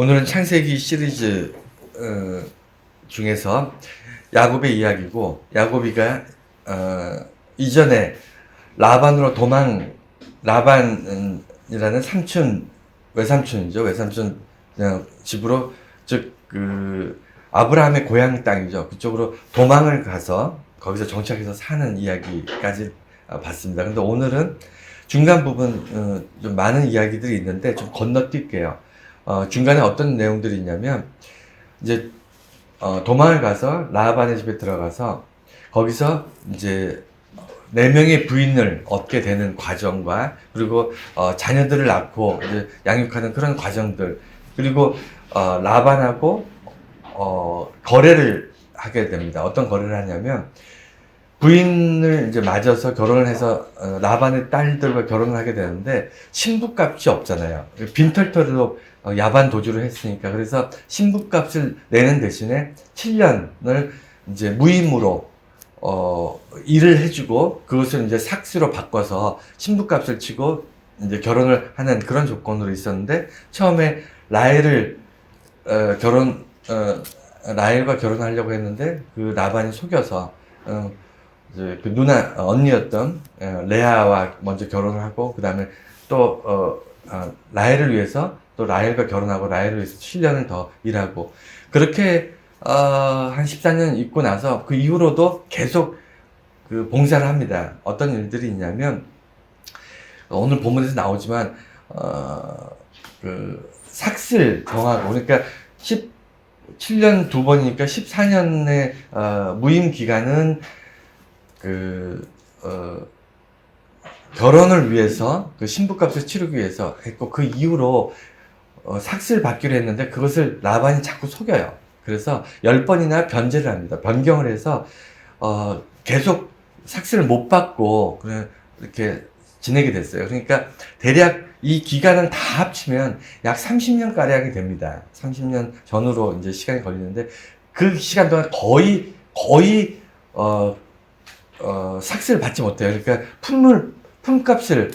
오늘은 창세기 시리즈 중에서 야곱의 이야기고, 야곱이가 이전에 라반이라는 외삼촌이죠. 외삼촌 집으로, 즉 아브라함의 고향 땅이죠. 그쪽으로 도망을 가서 거기서 정착해서 사는 이야기까지 봤습니다. 근데 오늘은 중간 부분 좀 많은 이야기들이 있는데 좀 건너뛸게요. 중간에 어떤 내용들이 있냐면, 이제 도망을 가서 라반의 집에 들어가서 거기서 이제 4명의 부인을 얻게 되는 과정과, 그리고 자녀들을 낳고 이제 양육하는 그런 과정들, 그리고 라반하고 거래를 하게 됩니다. 어떤 거래를 하냐면, 부인을 이제 맞아서 결혼을 해서 라반의 딸들과 결혼을 하게 되는데 신부값이 없잖아요. 빈털터리로 야반 도주를 했으니까. 그래서 신부값을 내는 대신에 7년을 이제 무임으로 일을 해주고, 그것을 이제 삭스로 바꿔서 신부값을 치고 이제 결혼을 하는 그런 조건으로 있었는데, 처음에 라헬과 결혼하려고 했는데 그 라반이 속여서 이제 그 언니였던 레아와 먼저 결혼을 하고, 그 다음에 또 라헬을 위해서 또 라헬과 결혼하고 라헬을 위해서 7년을 더 일하고, 그렇게 한 14년 있고 나서 그 이후로도 계속 그 봉사를 합니다. 어떤 일들이 있냐면, 오늘 본문에서 나오지만 그 삭슬 정하고, 그러니까 17년 2번이니까 14년의 무임 기간은 결혼을 위해서, 그 신부값을 치르기 위해서 했고, 그 이후로 삭슬 받기로 했는데 그것을 라반이 자꾸 속여요. 그래서 10번이나 변제를 합니다. 변경을 해서 계속 삭슬을 못 받고 이렇게 지내게 됐어요. 그러니까 대략 이 기간을 다 합치면 약 30년 가량이 됩니다. 30년 전후로 이제 시간이 걸리는데, 그 시간 동안 거의 삭스를 받지 못해요. 그러니까 품값을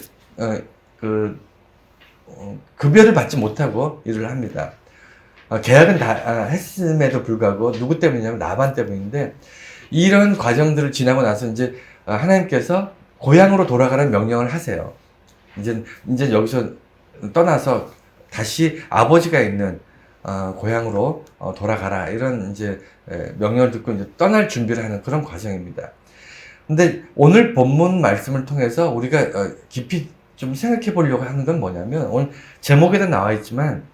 급여를 받지 못하고 일을 합니다. 계약은 다 했음에도 불구하고 누구 때문이냐면 라반 때문인데, 이런 과정들을 지나고 나서 이제 하나님께서 고향으로 돌아가라는 명령을 하세요. 이제 여기서 떠나서 다시 아버지가 있는 고향으로 돌아가라, 이런 이제 명령을 듣고 이제 떠날 준비를 하는 그런 과정입니다. 근데 오늘 본문 말씀을 통해서 우리가 깊이 좀 생각해 보려고 하는 건 뭐냐면, 오늘 제목에도 나와 있지만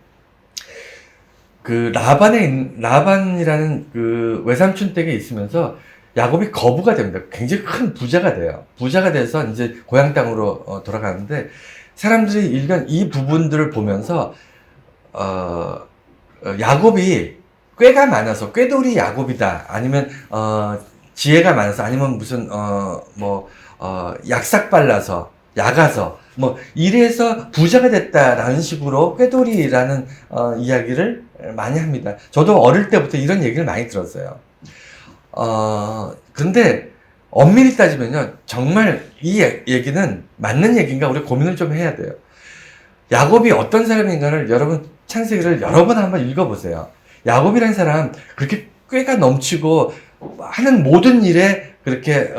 그 라반이라는 그 외삼촌 댁에 있으면서 야곱이 거부가 됩니다. 굉장히 큰 부자가 돼요. 부자가 돼서 이제 고향 땅으로 돌아가는데, 사람들이 일간 이 부분들을 보면서 야곱이 꾀가 많아서, 꾀돌이 야곱이다, 아니면 지혜가 많아서, 아니면 무슨 약삭 빨라서, 약아서 뭐 이래서 부자가 됐다라는 식으로 꾀돌이라는 이야기를 많이 합니다. 저도 어릴 때부터 이런 얘기를 많이 들었어요. 근데 엄밀히 따지면요, 정말 이 얘기는 맞는 얘기인가 우리 고민을 좀 해야 돼요. 야곱이 어떤 사람인가를 여러분 창세기를 여러 번 한번 읽어보세요. 야곱이라는 사람 그렇게 꾀가 넘치고 하는 모든 일에 그렇게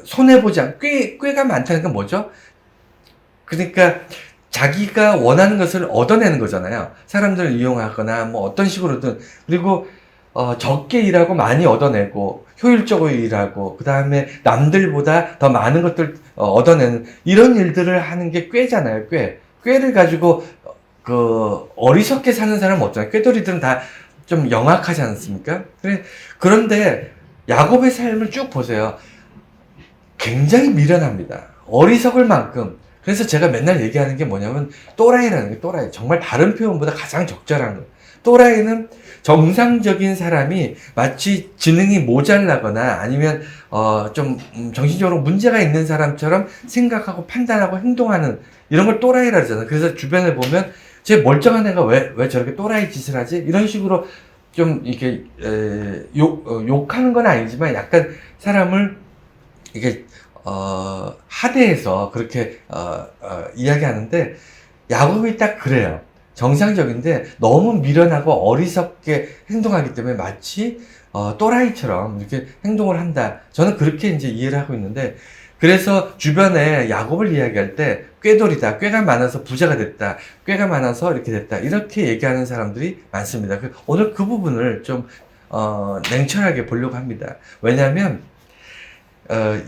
손해보지 않고, 꾀가 많다는 건 뭐죠? 그러니까 자기가 원하는 것을 얻어내는 거잖아요. 사람들을 이용하거나 뭐 어떤 식으로든. 그리고 적게 일하고 많이 얻어내고, 효율적으로 일하고, 그 다음에 남들보다 더 많은 것들 얻어내는 이런 일들을 하는 게 꾀잖아요. 꾀를 가지고 어리석게 사는 사람은 없잖아요. 꾀돌이들은 다 좀 영악하지 않습니까? 그런데 야곱의 삶을 쭉 보세요. 굉장히 미련합니다. 어리석을 만큼. 그래서 제가 맨날 얘기하는 게 뭐냐면, 또라이라는 게, 또라이. 정말 다른 표현보다 가장 적절한 거예요. 또라이는 정상적인 사람이 마치 지능이 모자라거나 아니면 좀 정신적으로 문제가 있는 사람처럼 생각하고 판단하고 행동하는, 이런 걸 또라이라 그러잖아요. 그래서 주변에 보면 쟤 멀쩡한 애가 왜 저렇게 또라이 짓을 하지? 이런 식으로 좀 이렇게 욕하는 건 아니지만 약간 사람을 이게 하대해서 그렇게 이야기하는데, 야곱이 딱 그래요. 정상적인데 너무 미련하고 어리석게 행동하기 때문에 마치 또라이처럼 이렇게 행동을 한다. 저는 그렇게 이제 이해를 하고 있는데, 그래서 주변에 야곱을 이야기할 때 꾀돌이다, 꾀가 많아서 부자가 됐다, 꾀가 많아서 이렇게 됐다, 이렇게 얘기하는 사람들이 많습니다. 오늘 그 부분을 좀 냉철하게 보려고 합니다. 왜냐하면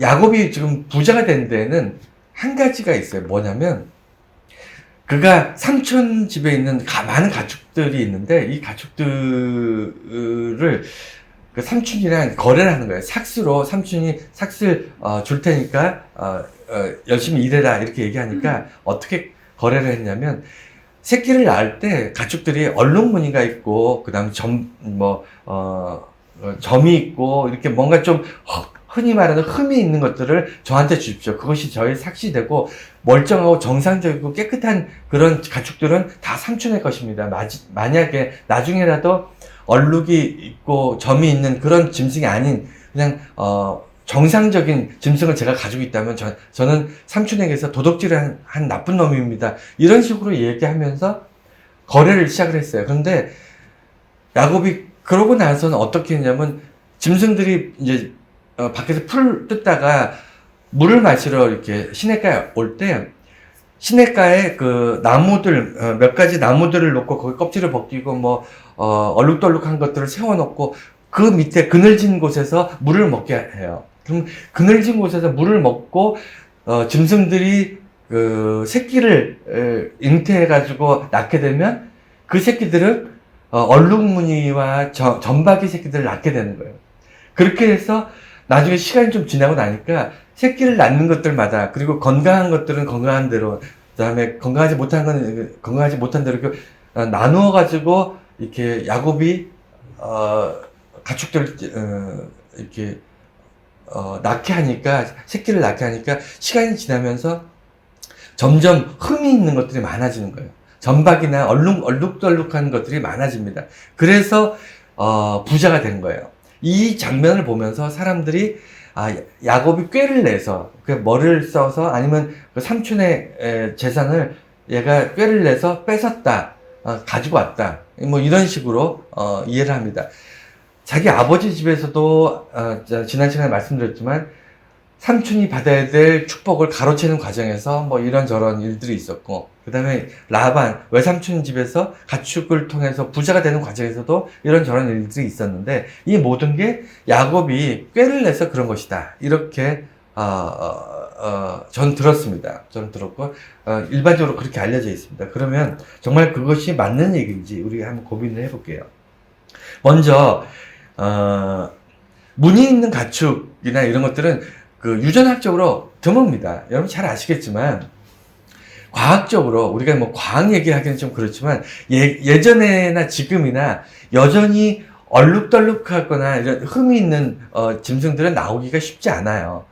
야곱이 지금 부자가 된 데에는 한 가지가 있어요. 뭐냐면 그가 삼촌 집에 있는 많은 가축들이 있는데, 이 가축들을 그 삼촌이랑 거래를 하는 거예요. 삭스로 삼촌이 삭스 줄 테니까 열심히 일해라 이렇게 얘기하니까 어떻게 거래를 했냐면, 새끼를 낳을 때 가축들이 얼룩무늬가 있고 그다음에 점이 있고 이렇게 뭔가 좀 흔히 말하는 흠이 있는 것들을 저한테 주십시오. 그것이 저의 삭시되고 멀쩡하고 정상적이고 깨끗한 그런 가축들은 다 삼촌의 것입니다. 만약에 나중에라도 얼룩이 있고 점이 있는 그런 짐승이 아닌 그냥 정상적인 짐승을 제가 가지고 있다면 저는 삼촌에게서 도둑질을 한 나쁜 놈입니다. 이런 식으로 얘기하면서 거래를 시작을 했어요. 그런데 야곱이 그러고 나서는 어떻게 했냐면, 짐승들이 이제 밖에서 풀 뜯다가 물을 마시러 이렇게 시냇가에 올 때, 시냇가에 그 나무들, 몇 가지 나무들을 놓고 거기 껍질을 벗기고 얼룩덜룩한 것들을 세워놓고 그 밑에 그늘진 곳에서 물을 먹게 해요. 그럼 그늘진 곳에서 물을 먹고 짐승들이 그 새끼를 잉태해가지고 낳게 되면 그 새끼들은 얼룩무늬와 점박이 새끼들을 낳게 되는 거예요. 그렇게 해서 나중에 시간이 좀 지나고 나니까 새끼를 낳는 것들마다, 그리고 건강한 것들은 건강한 대로, 그다음에 건강하지 못한 건 건강하지 못한 대로 이렇게 나누어 가지고 이렇게 야곱이 가축들 이렇게 낳게 하니까, 새끼를 낳게 하니까 시간이 지나면서 점점 흠이 있는 것들이 많아지는 거예요. 점박이나 얼룩덜룩한 것들이 많아집니다. 그래서 부자가 된 거예요. 이 장면을 보면서 사람들이 야곱이 꾀를 내서 그 머리를 써서, 아니면 그 삼촌의 재산을 얘가 꾀를 내서 뺏었다, 가지고 왔다, 뭐 이런 식으로 이해를 합니다. 자기 아버지 집에서도 지난 시간에 말씀드렸지만 삼촌이 받아야 될 축복을 가로채는 과정에서 뭐 이런저런 일들이 있었고, 그 다음에 라반 외삼촌 집에서 가축을 통해서 부자가 되는 과정에서도 이런저런 일들이 있었는데, 이 모든 게 야곱이 꾀를 내서 그런 것이다, 이렇게 전 들었습니다. 저는 들었고 일반적으로 그렇게 알려져 있습니다. 그러면 정말 그것이 맞는 얘기인지 우리가 한번 고민을 해볼게요. 먼저 무늬 있는 가축이나 이런 것들은 그 유전학적으로 드뭅니다. 여러분 잘 아시겠지만, 과학적으로 우리가 뭐 과학 얘기하기는 좀 그렇지만 예전에나 지금이나 여전히 얼룩덜룩하거나 이런 흠이 있는 짐승들은 나오기가 쉽지 않아요.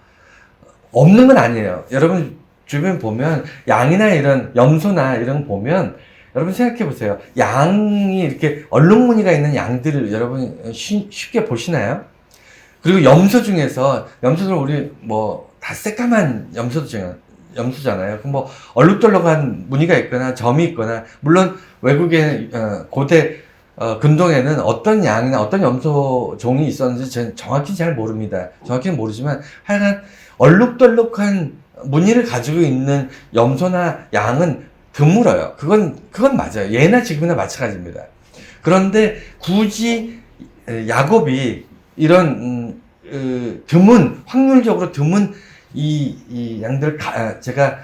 없는 건 아니에요. 여러분 주변 보면 양이나 이런 염소나 이런 거 보면, 여러분 생각해 보세요. 양이 이렇게 얼룩무늬가 있는 양들을 여러분 쉽게 보시나요? 그리고 염소들 우리 뭐 다 새까만 염소잖아요. 그럼 뭐 얼룩덜룩한 무늬가 있거나 점이 있거나, 물론 외국의 고대 근동에는 어떤 양이나 어떤 염소 종이 있었는지 저는 정확히 잘 모릅니다. 정확히는 모르지만 하여간 얼룩덜룩한 무늬를 가지고 있는 염소나 양은 드물어요. 그건 맞아요. 예나 지금이나 마찬가지입니다. 그런데 굳이 야곱이 이런 확률적으로 드문 이 양들을 제가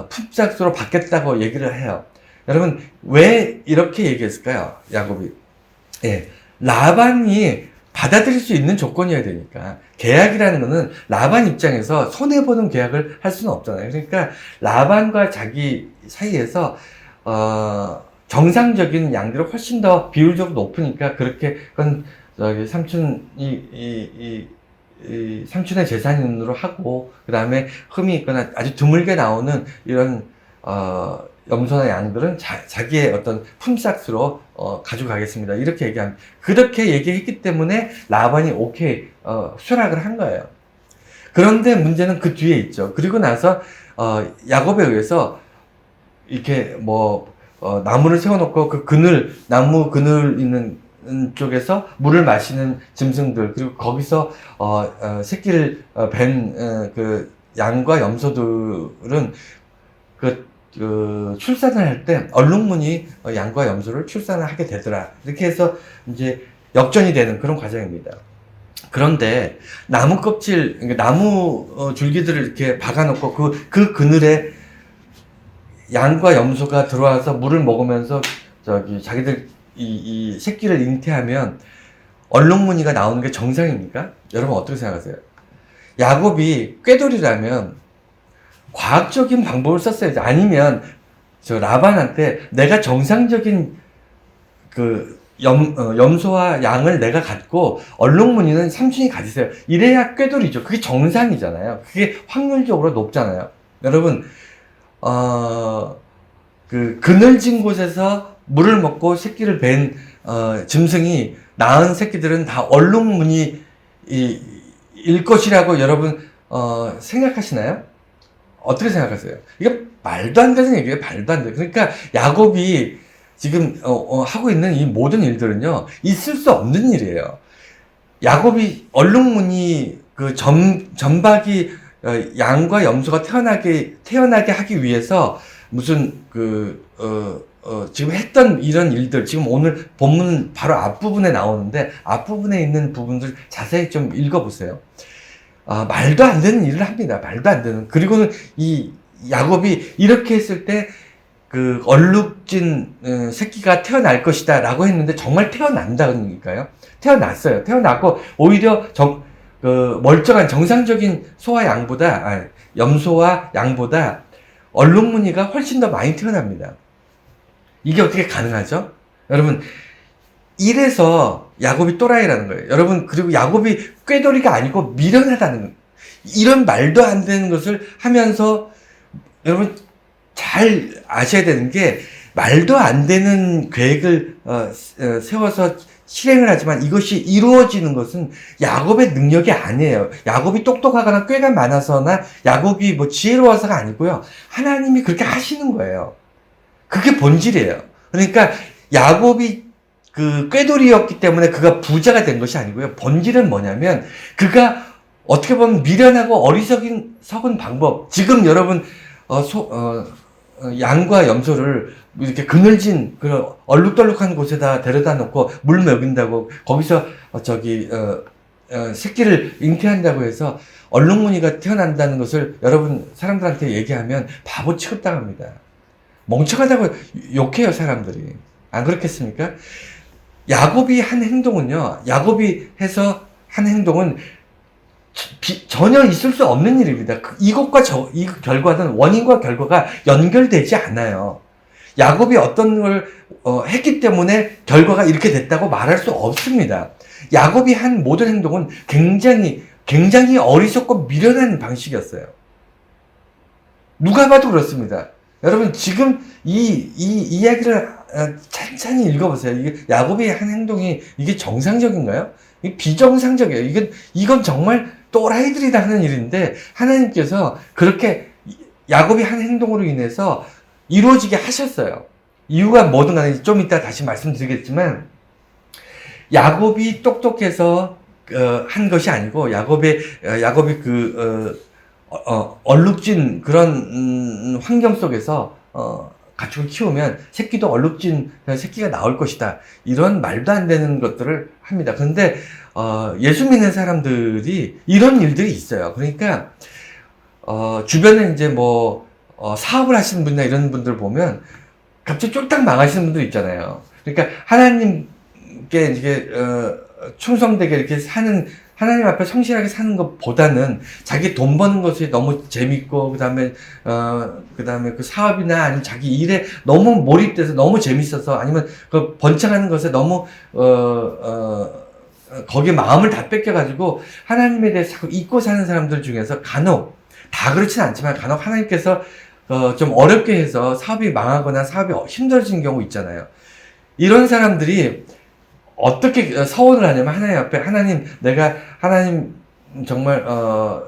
품삯으로 받겠다고 얘기를 해요. 여러분 왜 이렇게 얘기했을까요? 야곱이 라반이 받아들일 수 있는 조건이어야 되니까. 계약이라는 거는 라반 입장에서 손해보는 계약을 할 수는 없잖아요. 그러니까 라반과 자기 사이에서 정상적인 양들은 훨씬 더 비율적으로 높으니까, 그렇게 그건 삼촌의 재산으로 하고, 그 다음에 흠이 있거나 아주 드물게 나오는 이런 염소나 양들은 자기의 어떤 품삯으로 가져가겠습니다, 이렇게 얘기합니다. 그렇게 얘기했기 때문에 라반이 오케이 수락을 한 거예요. 그런데 문제는 그 뒤에 있죠. 그리고 나서 야곱에 의해서 이렇게 뭐 나무를 세워놓고 그 나무 그늘 있는 쪽에서 물을 마시는 짐승들, 그리고 거기서 새끼를 그 양과 염소들은 그 출산을 할 때 얼룩무늬 양과 염소를 출산을 하게 되더라. 이렇게 해서 이제 역전이 되는 그런 과정입니다. 그런데 나무 껍질, 그러니까 나무 줄기들을 이렇게 박아놓고 그 그늘에 양과 염소가 들어와서 물을 먹으면서 자기들 이 새끼를 잉태하면 얼룩무늬가 나오는 게 정상입니까? 여러분 어떻게 생각하세요? 야곱이 꾀돌이라면 과학적인 방법을 썼어야지. 아니면 저 라반한테 내가 정상적인 그 염소와 양을 내가 갖고 얼룩무늬는 삼촌이 가지세요. 이래야 꾀돌이죠. 그게 정상이잖아요. 그게 확률적으로 높잖아요. 여러분 그 그늘진 곳에서 물을 먹고 새끼를 뵌 짐승이 낳은 새끼들은 다 얼룩무늬일 것이라고 여러분 생각하시나요? 어떻게 생각하세요? 이게 말도 안 되는 얘기예요. 말도 안 돼. 그러니까 야곱이 지금 하고 있는 이 모든 일들은요, 있을 수 없는 일이에요. 야곱이 얼룩무늬 그 점박이 양과 염소가 태어나게 하기 위해서 무슨 지금 했던 이런 일들, 지금 오늘 본문 바로 앞부분에 나오는데 앞부분에 있는 부분들 자세히 좀 읽어보세요. 말도 안 되는 일을 합니다. 말도 안 되는. 그리고는 이 야곱이 이렇게 했을 때 그 얼룩진 새끼가 태어날 것이다 라고 했는데 정말 태어난다니까요. 태어났어요. 태어났고 오히려 멀쩡한 정상적인 소와 양보다 염소와 양보다 얼룩무늬가 훨씬 더 많이 태어납니다. 이게 어떻게 가능하죠? 여러분, 이래서 야곱이 또라이라는 거예요. 여러분, 그리고 야곱이 꾀돌이가 아니고 미련하다는 거예요. 이런 말도 안 되는 것을 하면서 여러분 잘 아셔야 되는 게, 말도 안 되는 계획을 세워서 실행을 하지만 이것이 이루어지는 것은 야곱의 능력이 아니에요. 야곱이 똑똑하거나 꾀가 많아서나 야곱이 뭐 지혜로워서가 아니고요. 하나님이 그렇게 하시는 거예요. 그게 본질이에요. 그러니까 야곱이 그 꾀돌이였기 때문에 그가 부자가 된 것이 아니고요. 본질은 뭐냐면 그가 어떻게 보면 미련하고 어리석은 방법. 지금 여러분 양과 염소를 이렇게 그늘진 그런 얼룩덜룩한 곳에다 데려다 놓고 물 먹인다고 거기서 새끼를 잉태한다고 해서 얼룩무늬가 태어난다는 것을 여러분 사람들한테 얘기하면 바보 취급당합니다. 멍청하다고 욕해요, 사람들이. 안 그렇겠습니까? 야곱이 한 행동은요, 야곱이 해서 한 행동은 전혀 있을 수 없는 일입니다. 이것과 이 결과는, 원인과 결과가 연결되지 않아요. 야곱이 어떤 걸 했기 때문에 결과가 이렇게 됐다고 말할 수 없습니다. 야곱이 한 모든 행동은 굉장히 어리석고 미련한 방식이었어요. 누가 봐도 그렇습니다. 여러분, 지금 이 이야기를 찬찬히 읽어보세요. 이게 야곱이 한 행동이 이게 정상적인가요? 이게 비정상적이에요. 이건 정말 또라이들이다 하는 일인데, 하나님께서 그렇게 야곱이 한 행동으로 인해서 이루어지게 하셨어요. 이유가 뭐든 간에 좀 이따 다시 말씀드리겠지만, 야곱이 똑똑해서 한 것이 아니고, 야곱이 얼룩진 그런 환경 속에서 가축을 키우면 새끼도 얼룩진 새끼가 나올 것이다. 이런 말도 안 되는 것들을 합니다. 그런데 예수 믿는 사람들이 이런 일들이 있어요. 그러니까 주변에 이제 사업을 하시는 분이나 이런 분들 보면 갑자기 쫄딱 망하시는 분들 있잖아요. 그러니까 하나님께 이게 충성되게 이렇게 하나님 앞에 성실하게 사는 것보다는 자기 돈 버는 것이 너무 재밌고, 그 다음에 그 사업이나 아니면 자기 일에 너무 몰입돼서 너무 재밌어서, 아니면 그 번창하는 것에 너무, 거기에 마음을 다 뺏겨가지고 하나님에 대해서 자꾸 잊고 사는 사람들 중에서 간혹, 다 그렇진 않지만 간혹 하나님께서 좀 어렵게 해서 사업이 망하거나 사업이 힘들어지는 경우 있잖아요. 이런 사람들이 어떻게 서원을 하냐면, 하나님 앞에, 하나님 정말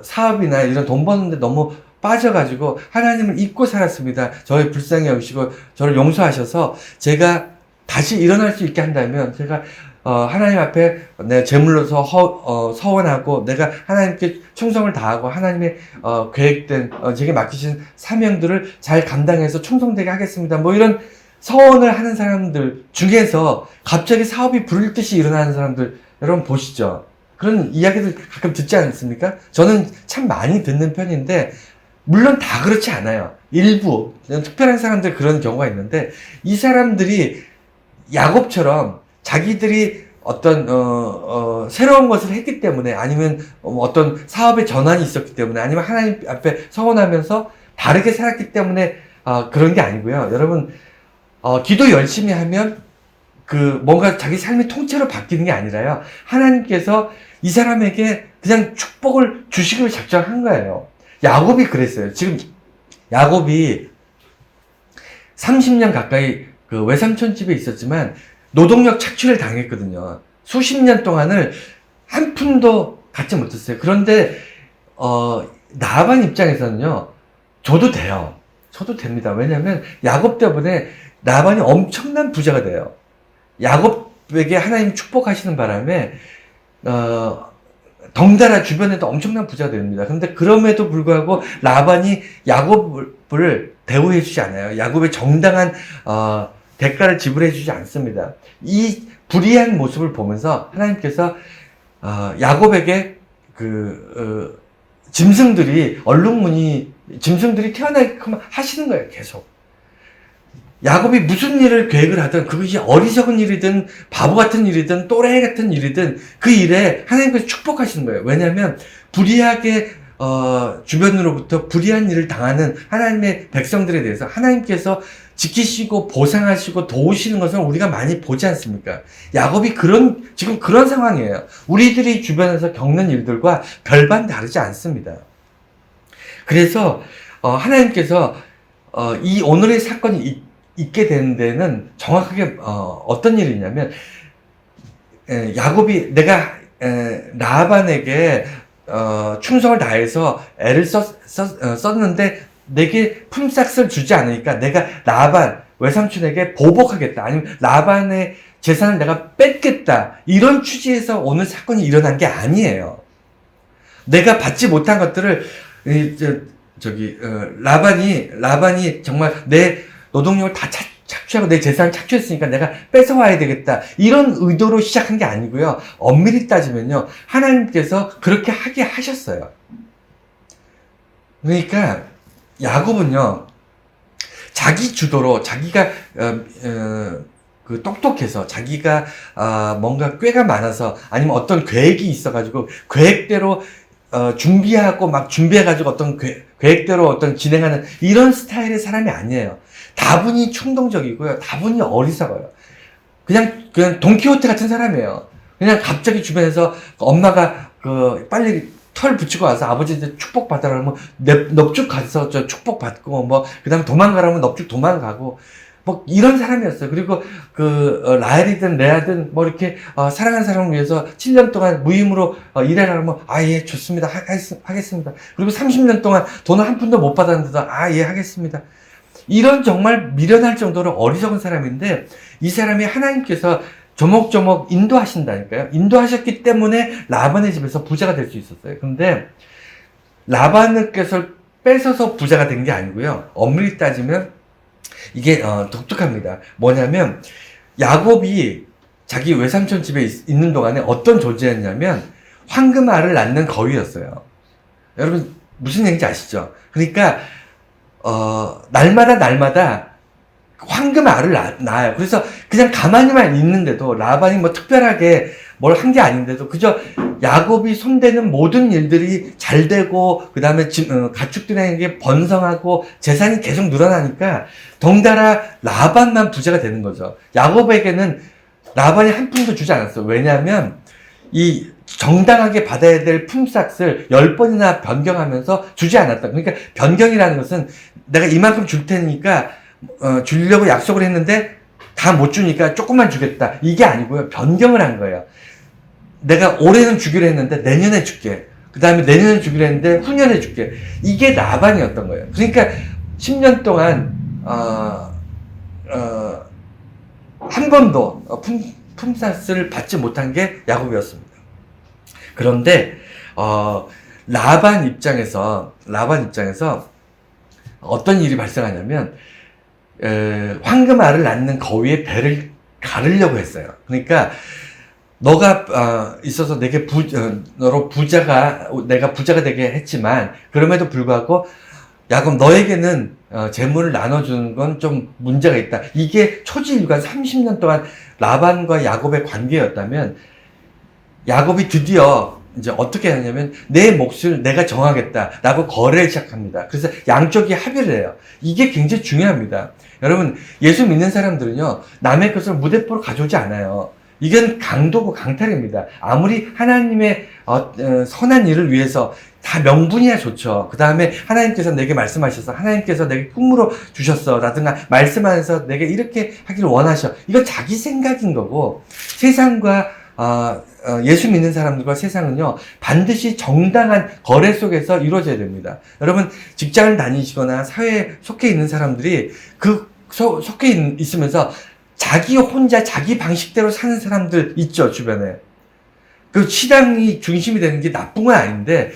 사업이나 이런 돈 버는데 너무 빠져가지고 하나님을 잊고 살았습니다. 저의 불쌍히 여기시고 저를 용서하셔서 제가 다시 일어날 수 있게 한다면 제가 하나님 앞에 내 제물로서 서원하고 내가 하나님께 충성을 다하고 하나님의 계획된 제게 맡기신 사명들을 잘 감당해서 충성되게 하겠습니다. 뭐 이런 서원을 하는 사람들 중에서 갑자기 사업이 불일 듯이 일어나는 사람들 여러분 보시죠. 그런 이야기들 가끔 듣지 않습니까? 저는 참 많이 듣는 편인데 물론 다 그렇지 않아요. 일부 특별한 사람들 그런 경우가 있는데 이 사람들이 야곱처럼 자기들이 어떤 새로운 것을 했기 때문에 아니면 어떤 사업의 전환이 있었기 때문에 아니면 하나님 앞에 서원하면서 다르게 살았기 때문에 그런 게 아니고요. 여러분 기도 열심히 하면 뭔가 자기 삶이 통째로 바뀌는 게 아니라요. 하나님께서 이 사람에게 그냥 축복을 주시기로 작정한 거예요. 야곱이 그랬어요. 지금 야곱이 30년 가까이 그 외삼촌 집에 있었지만 노동력 착취를 당했거든요. 수십 년 동안을 한 푼도 갖지 못했어요. 그런데 라반 입장에서는요. 줘도 돼요. 줘도 됩니다. 왜냐하면 야곱 때문에 라반이 엄청난 부자가 돼요. 야곱에게 하나님이 축복하시는 바람에 덩달아 주변에도 엄청난 부자가 됩니다. 그런데 그럼에도 불구하고 라반이 야곱을 대우해 주지 않아요. 야곱의 정당한 대가를 지불해 주지 않습니다. 이 불의한 모습을 보면서 하나님께서 야곱에게 짐승들이 짐승들이 태어나게끔 하시는 거예요. 계속. 야곱이 무슨 일을 계획을 하든 그것이 어리석은 일이든 바보 같은 일이든 또래 같은 일이든 그 일에 하나님께서 축복하시는 거예요. 왜냐하면 불의하게 주변으로부터 불의한 일을 당하는 하나님의 백성들에 대해서 하나님께서 지키시고 보상하시고 도우시는 것을 우리가 많이 보지 않습니까? 야곱이 지금 그런 상황이에요. 우리들이 주변에서 겪는 일들과 별반 다르지 않습니다. 그래서 하나님께서 이 오늘의 사건이 있게 된 데는 정확하게 어떤 일이냐면 야곱이 내가 라반에게 충성을 다해서 애를 썼는데 내게 품삯을 주지 않으니까 내가 라반 외삼촌에게 보복하겠다. 아니면 라반의 재산을 내가 뺏겠다. 이런 취지에서 오늘 사건이 일어난 게 아니에요. 내가 받지 못한 것들을 라반이 정말 내 노동력을 다 착취하고 내 재산을 착취했으니까 내가 뺏어와야 되겠다. 이런 의도로 시작한 게 아니고요. 엄밀히 따지면요. 하나님께서 그렇게 하게 하셨어요. 그러니까 야곱은요. 자기 주도로 자기가 똑똑해서 자기가 뭔가 꾀가 많아서 아니면 어떤 계획이 있어가지고 계획대로 준비하고 막 준비해가지고 어떤 계획대로 어떤 진행하는 이런 스타일의 사람이 아니에요. 다분히 충동적이고요. 다분히 어리석어요. 그냥 돈키호테 같은 사람이에요. 그냥 갑자기 주변에서 엄마가 빨리 털 붙이고 와서 아버지한테 축복 받으라 그러면 넙죽 가서 축복 받고 그 다음에 도망가라면 넙죽 도망가고 이런 사람이었어요. 그리고 라헬이든 레아든 이렇게 사랑하는 사람을 위해서 7년 동안 무임으로 일해라 그러면 예 좋습니다. 하겠습니다. 그리고 30년 동안 돈을 한 푼도 못 받았는데도 예 하겠습니다. 이런 정말 미련할 정도로 어리석은 사람인데 이 사람이 하나님께서 조목조목 인도하신다니까요. 인도하셨기 때문에 라반의 집에서 부자가 될 수 있었어요. 근데 라반께서 뺏어서 부자가 된 게 아니고요. 엄밀히 따지면 이게 독특합니다. 뭐냐면 야곱이 자기 외삼촌 집에 있는 동안에 어떤 존재였냐면 황금알을 낳는 거위였어요. 여러분 무슨 얘기인지 아시죠? 그러니까 날마다 황금알을 낳아요. 그래서 그냥 가만히만 있는데도 라반이 특별하게 뭘 한 게 아닌데도 그저 야곱이 손대는 모든 일들이 잘 되고 그 다음에 가축들에게 번성하고 재산이 계속 늘어나니까 덩달아 라반만 부자가 되는 거죠. 야곱에게는 라반이 한 푼도 주지 않았어요. 왜냐하면 이 정당하게 받아야 될 품삯을 10번이나 변경하면서 주지 않았다. 그러니까 변경이라는 것은 내가 이만큼 줄 테니까 주려고 약속을 했는데 다 못 주니까 조금만 주겠다. 이게 아니고요. 변경을 한 거예요. 내가 올해는 주기로 했는데 내년에 줄게. 그 다음에 내년에 주기로 했는데 후년에 줄게. 이게 라반이었던 거예요. 그러니까 10년 동안 한 번도 품삯을 받지 못한 게 야곱이었습니다. 그런데 라반 입장에서 어떤 일이 발생하냐면 황금알을 낳는 거위의 배를 가르려고 했어요. 그러니까 너가 있어서 내게 내가 부자가 되게 했지만 그럼에도 불구하고 야곱 너에게는 재물을 나눠주는 건 좀 문제가 있다. 이게 초지일관 30년 동안 라반과 야곱의 관계였다면 야곱이 드디어 이제 어떻게 하냐면 내 몫을 내가 정하겠다 라고 거래를 시작합니다. 그래서 양쪽이 합의를 해요. 이게 굉장히 중요합니다. 여러분 예수 믿는 사람들은요 남의 것을 무대포로 가져오지 않아요. 이건 강도고 강탈입니다. 아무리 하나님의 선한 일을 위해서 다 명분이야 좋죠. 그 다음에 하나님께서 내게 말씀하셔서 하나님께서 내게 꿈으로 주셨어 라든가 말씀하셔서 내게 이렇게 하기를 원하셔. 이건 자기 생각인 거고 세상과 예수 믿는 사람들과 세상은요 반드시 정당한 거래 속에서 이루어져야 됩니다. 여러분 직장을 다니시거나 사회에 속해 있는 사람들이 속해 있으면서 자기 혼자 자기 방식대로 사는 사람들 있죠 주변에. 그 시장이 중심이 되는 게 나쁜 건 아닌데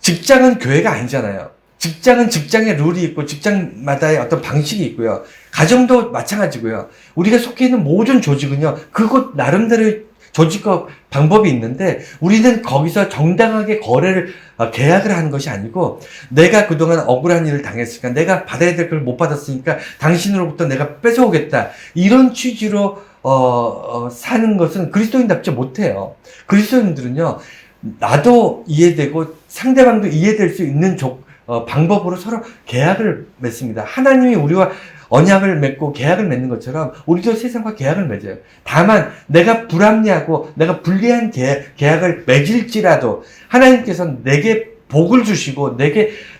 직장은 교회가 아니잖아요. 직장은 직장의 룰이 있고 직장마다의 어떤 방식이 있고요. 가정도 마찬가지고요. 우리가 속해 있는 모든 조직은요 그곳 나름대로의 조직과 방법이 있는데 우리는 거기서 정당하게 계약을 하는 것이 아니고 내가 그동안 억울한 일을 당했으니까 내가 받아야 될 걸 못 받았으니까 당신으로부터 내가 뺏어오겠다 이런 취지로 사는 것은 그리스도인답지 못해요. 그리스도인들은요 나도 이해되고 상대방도 이해될 수 있는 방법으로 서로 계약을 맺습니다. 하나님이 우리와 언약을 맺고 계약을 맺는 것처럼 우리도 세상과 계약을 맺어요. 다만 내가 불합리하고 내가 불리한 계약을 맺을지라도 하나님께서는 내게 복을 주시고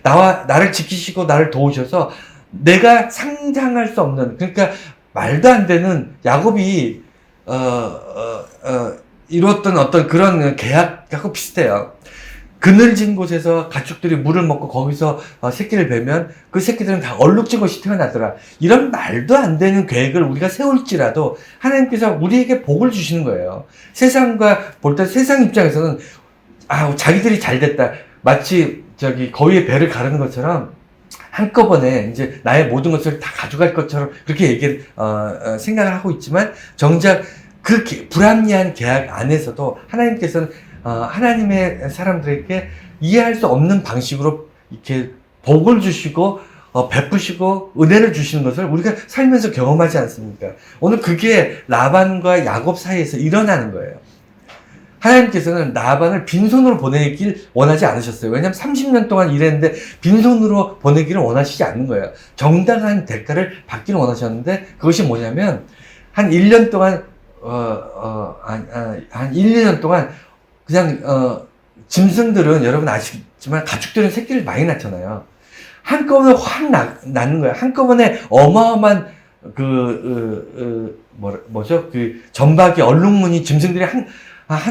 나를 지키시고 나를 도우셔서 내가 상상할 수 없는 그러니까 말도 안 되는 야곱이 이뤘던 어떤 그런 계약하고 비슷해요. 그늘진 곳에서 가축들이 물을 먹고 거기서 새끼를 베면 그 새끼들은 다 얼룩진 것이 태어나더라. 이런 말도 안 되는 계획을 우리가 세울지라도 하나님께서 우리에게 복을 주시는 거예요. 세상과 볼 때 세상 입장에서는 자기들이 잘 됐다. 마치 거위의 배를 가르는 것처럼 한꺼번에 이제 나의 모든 것을 다 가져갈 것처럼 그렇게 생각을 하고 있지만 정작 그 불합리한 계약 안에서도 하나님께서는 하나님의 사람들에게 이해할 수 없는 방식으로 이렇게 복을 주시고 베푸시고 은혜를 주시는 것을 우리가 살면서 경험하지 않습니까? 오늘 그게 라반과 야곱 사이에서 일어나는 거예요. 하나님께서는 라반을 빈손으로 보내길 원하지 않으셨어요. 왜냐하면 30년 동안 일했는데 빈손으로 보내기를 원하시지 않는 거예요. 정당한 대가를 받기를 원하셨는데 그것이 뭐냐면 한 1년 동안 한 1, 2년 동안 그냥 짐승들은 여러분 아시겠지만 가축들은 새끼를 많이 낳잖아요. 한꺼번에 확 낳는 거예요. 한꺼번에 어마어마한 점박이 얼룩무늬 짐승들이 한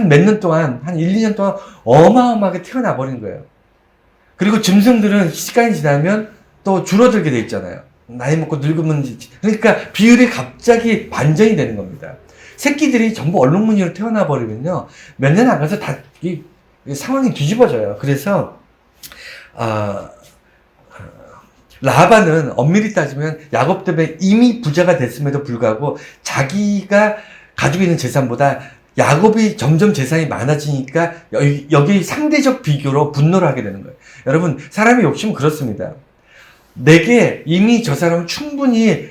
몇 년 동안 한 1, 2년 동안 어마어마하게 태어나 버린 거예요. 그리고 짐승들은 시간이 지나면 또 줄어들게 돼 있잖아요. 나이 먹고 늙으면 그러니까 비율이 갑자기 반전이 되는 겁니다. 새끼들이 전부 얼룩무늬로 태어나 버리면요 몇 년 안 가서 다 이 상황이 뒤집어져요. 그래서 라반은 엄밀히 따지면 야곱 때문에 이미 부자가 됐음에도 불구하고 자기가 가지고 있는 재산보다 야곱이 점점 재산이 많아지니까 여기 상대적 비교로 분노를 하게 되는 거예요. 여러분 사람의 욕심은 그렇습니다. 내게 이미 저 사람은 충분히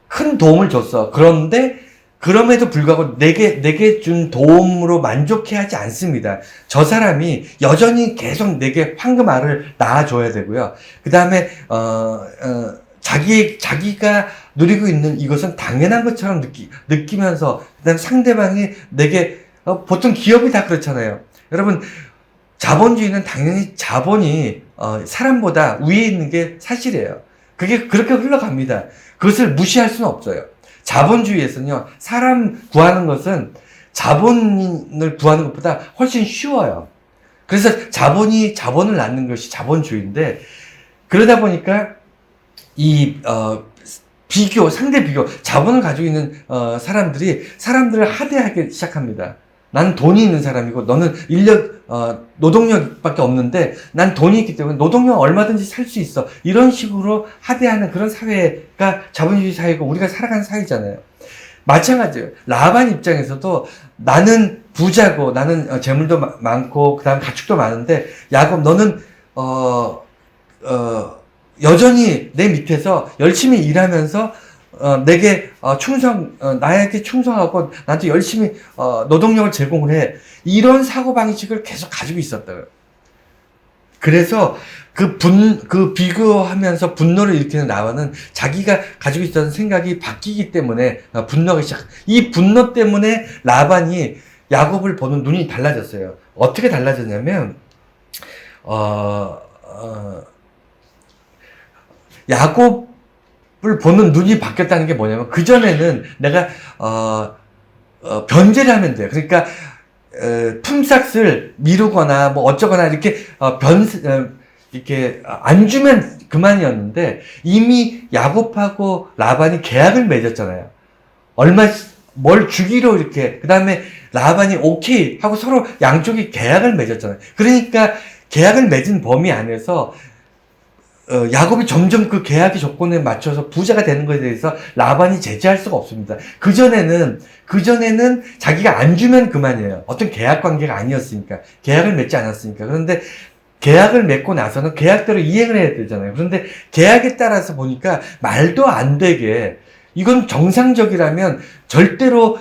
큰 도움을 줬어. 그런데 그럼에도 불구하고 내게 준 도움으로 만족해하지 않습니다. 저 사람이 여전히 계속 내게 황금알을 낳아줘야 되고요. 그 다음에 자기가 누리고 있는 이것은 당연한 것처럼 느끼면서 그다음에 상대방이 내게 보통 기업이 다 그렇잖아요. 여러분 자본주의는 당연히 자본이 사람보다 위에 있는 게 사실이에요. 그게 그렇게 흘러갑니다. 그것을 무시할 수는 없어요. 자본주의에서는요, 사람 구하는 것은 자본을 구하는 것보다 훨씬 쉬워요. 그래서 자본을 낳는 것이 자본주의인데, 그러다 보니까 상대 비교, 자본을 가지고 있는 사람들이 사람들을 하대하기 시작합니다. 난 돈이 있는 사람이고 너는 노동력밖에 없는데 난 돈이 있기 때문에 노동력 얼마든지 살 수 있어. 이런 식으로 하대하는 그런 사회가 자본주의 사회고 우리가 살아가는 사회잖아요. 마찬가지예요. 라반 입장에서도 나는 부자고 나는 재물도 많고 그다음 가축도 많은데 야곱 너는 여전히 내 밑에서 열심히 일하면서 내게 나에게 충성하고 나한테 열심히 노동력을 제공을 해. 이런 사고방식을 계속 가지고 있었다고요. 그래서 그 비교하면서 분노를 일으키는 라반은 자기가 가지고 있었던 생각이 바뀌기 때문에 분노가 이 분노 때문에 라반이 야곱을 보는 눈이 달라졌어요. 어떻게 달라졌냐면 야곱을 보는 눈이 바뀌었다는 게 뭐냐면, 그전에는 내가, 변제를 하면 돼요. 그러니까, 품삯을 미루거나, 뭐 어쩌거나, 이렇게, 이렇게, 안 주면 그만이었는데, 이미 야곱하고 라반이 계약을 맺었잖아요. 뭘 주기로 이렇게, 그 다음에 라반이 오케이 하고 서로 양쪽이 계약을 맺었잖아요. 그러니까, 계약을 맺은 범위 안에서, 야곱이 점점 그 계약의 조건에 맞춰서 부자가 되는 것에 대해서 라반이 제재할 수가 없습니다. 그전에는 자기가 안 주면 그만이에요. 어떤 계약 관계가 아니었으니까. 계약을 맺지 않았으니까. 그런데 계약을 맺고 나서는 계약대로 이행을 해야 되잖아요. 그런데 계약에 따라서 보니까 말도 안 되게, 이건 정상적이라면 절대로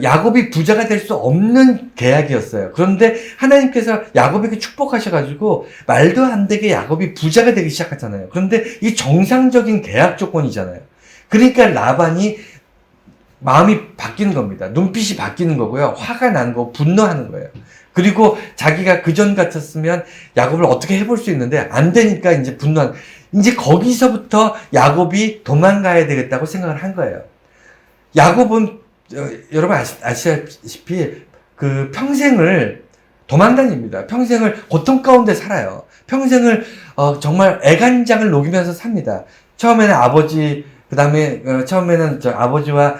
야곱이 부자가 될 수 없는 계약이었어요. 그런데 하나님께서 야곱에게 축복하셔가지고 말도 안 되게 야곱이 부자가 되기 시작하잖아요. 그런데 이 정상적인 계약 조건이잖아요. 그러니까 라반이 마음이 바뀌는 겁니다. 눈빛이 바뀌는 거고요. 화가 나는 거, 분노하는 거예요. 그리고 자기가 그전 같았으면 야곱을 어떻게 해볼 수 있는데 안 되니까 이제 이제 거기서부터 야곱이 도망가야 되겠다고 생각을 한 거예요. 야곱은 여러분 아시다시피 그 평생을 도망다닙니다. 평생을 고통 가운데 살아요. 평생을 정말 애간장을 녹이면서 삽니다. 처음에는 처음에는 아버지와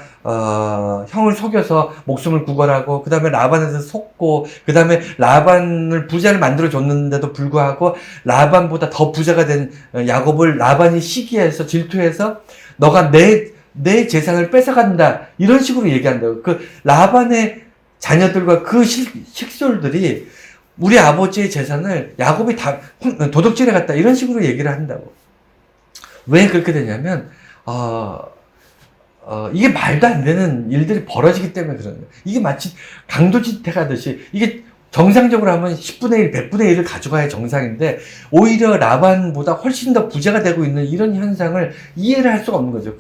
형을 속여서 목숨을 구걸하고, 그 다음에 라반한테 속고, 그 다음에 라반을 부자를 만들어 줬는데도 불구하고 라반보다 더 부자가 된 야곱을 라반이 시기해서 질투해서 너가 내 재산을 뺏어간다, 이런 식으로 얘기한다고. 그 라반의 자녀들과 그 식솔들이 우리 아버지의 재산을 야곱이 다 도둑질해 갔다, 이런 식으로 얘기를 한다고. 왜 그렇게 되냐면 이게 말도 안 되는 일들이 벌어지기 때문에 그런 거예요. 이게 마치 강도짓택 하듯이, 이게 정상적으로 하면 10분의 1, 100분의 1을 가져가야 정상인데, 오히려 라반보다 훨씬 더 부자가 되고 있는 이런 현상을 이해를 할 수가 없는 거죠.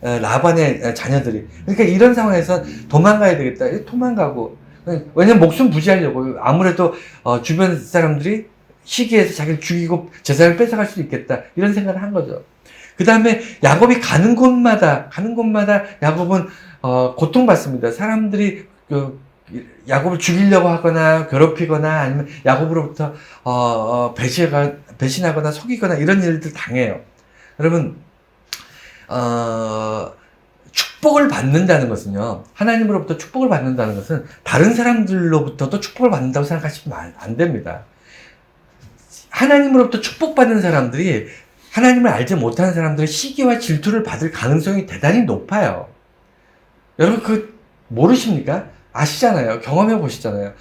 라반의 자녀들이. 그러니까 이런 상황에서 도망가야 되겠다. 도망가고. 왜냐면 목숨 부지하려고. 아무래도, 주변 사람들이 시기해서 자기를 죽이고 재산을 뺏어갈 수도 있겠다, 이런 생각을 한 거죠. 그 다음에 야곱이 가는 곳마다 야곱은 고통받습니다. 사람들이 야곱을 죽이려고 하거나 괴롭히거나 아니면 야곱으로부터 배신하거나 속이거나 이런 일들 당해요. 여러분, 축복을 받는다는 것은요, 하나님으로부터 축복을 받는다는 것은 다른 사람들로부터도 축복을 받는다고 생각하시면 안 됩니다. 하나님으로부터 축복받는 사람들이 하나님을 알지 못하는 사람들의 시기와 질투를 받을 가능성이 대단히 높아요. 여러분 모르십니까? 아시잖아요. 경험해 보시잖아요.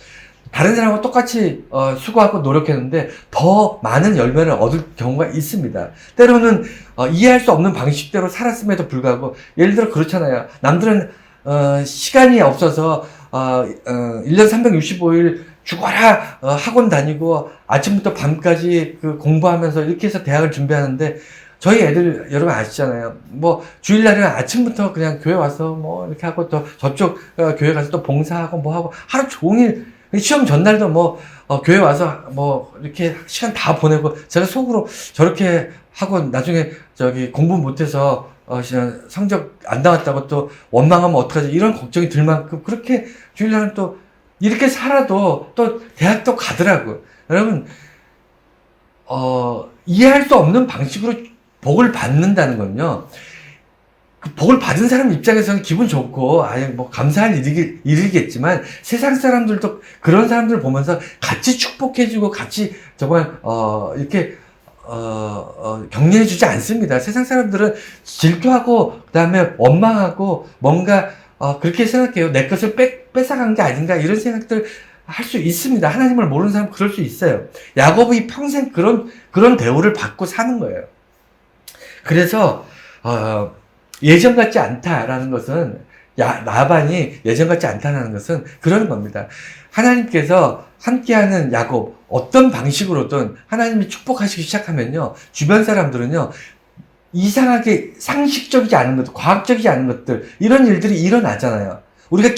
다른 사람과 똑같이 수고하고 노력했는데 더 많은 열매를 얻을 경우가 있습니다. 때로는 이해할 수 없는 방식대로 살았음에도 불구하고, 예를 들어 그렇잖아요. 남들은 시간이 없어서 1년 365일 죽어라 학원 다니고 아침부터 밤까지 공부하면서 이렇게 해서 대학을 준비하는데, 저희 애들 여러분 아시잖아요. 뭐 주일날은 아침부터 그냥 교회 와서 뭐 이렇게 하고, 또 저쪽 교회 가서 또 봉사하고 뭐 하고, 하루 종일 시험 전날도 교회 와서 이렇게 시간 다 보내고, 제가 속으로 저렇게 하고 나중에 공부 못해서 성적 안 나왔다고 또 원망하면 어떡하지, 이런 걱정이 들 만큼 그렇게 주일날은 또 이렇게 살아도 또 대학도 가더라고. 여러분, 이해할 수 없는 방식으로 복을 받는다는 건요. 그 복을 받은 사람 입장에서는 기분 좋고, 뭐, 감사할 일이겠지만, 세상 사람들도 그런 사람들 보면서 같이 축복해주고, 같이 정말, 이렇게, 격려해주지 않습니다. 세상 사람들은 질투하고, 그 다음에 원망하고, 뭔가, 그렇게 생각해요. 내 것을 뺏어간 게 아닌가, 이런 생각들 할 수 있습니다. 하나님을 모르는 사람 그럴 수 있어요. 야곱이 평생 그런 대우를 받고 사는 거예요. 그래서, 예전 같지 않다라는 것은, 라반이 예전 같지 않다는 것은 그런 겁니다. 하나님께서 함께하는 야곱, 어떤 방식으로든 하나님이 축복하시기 시작하면요, 주변 사람들은요, 이상하게 상식적이지 않은 것들, 과학적이지 않은 것들, 이런 일들이 일어나잖아요. 우리가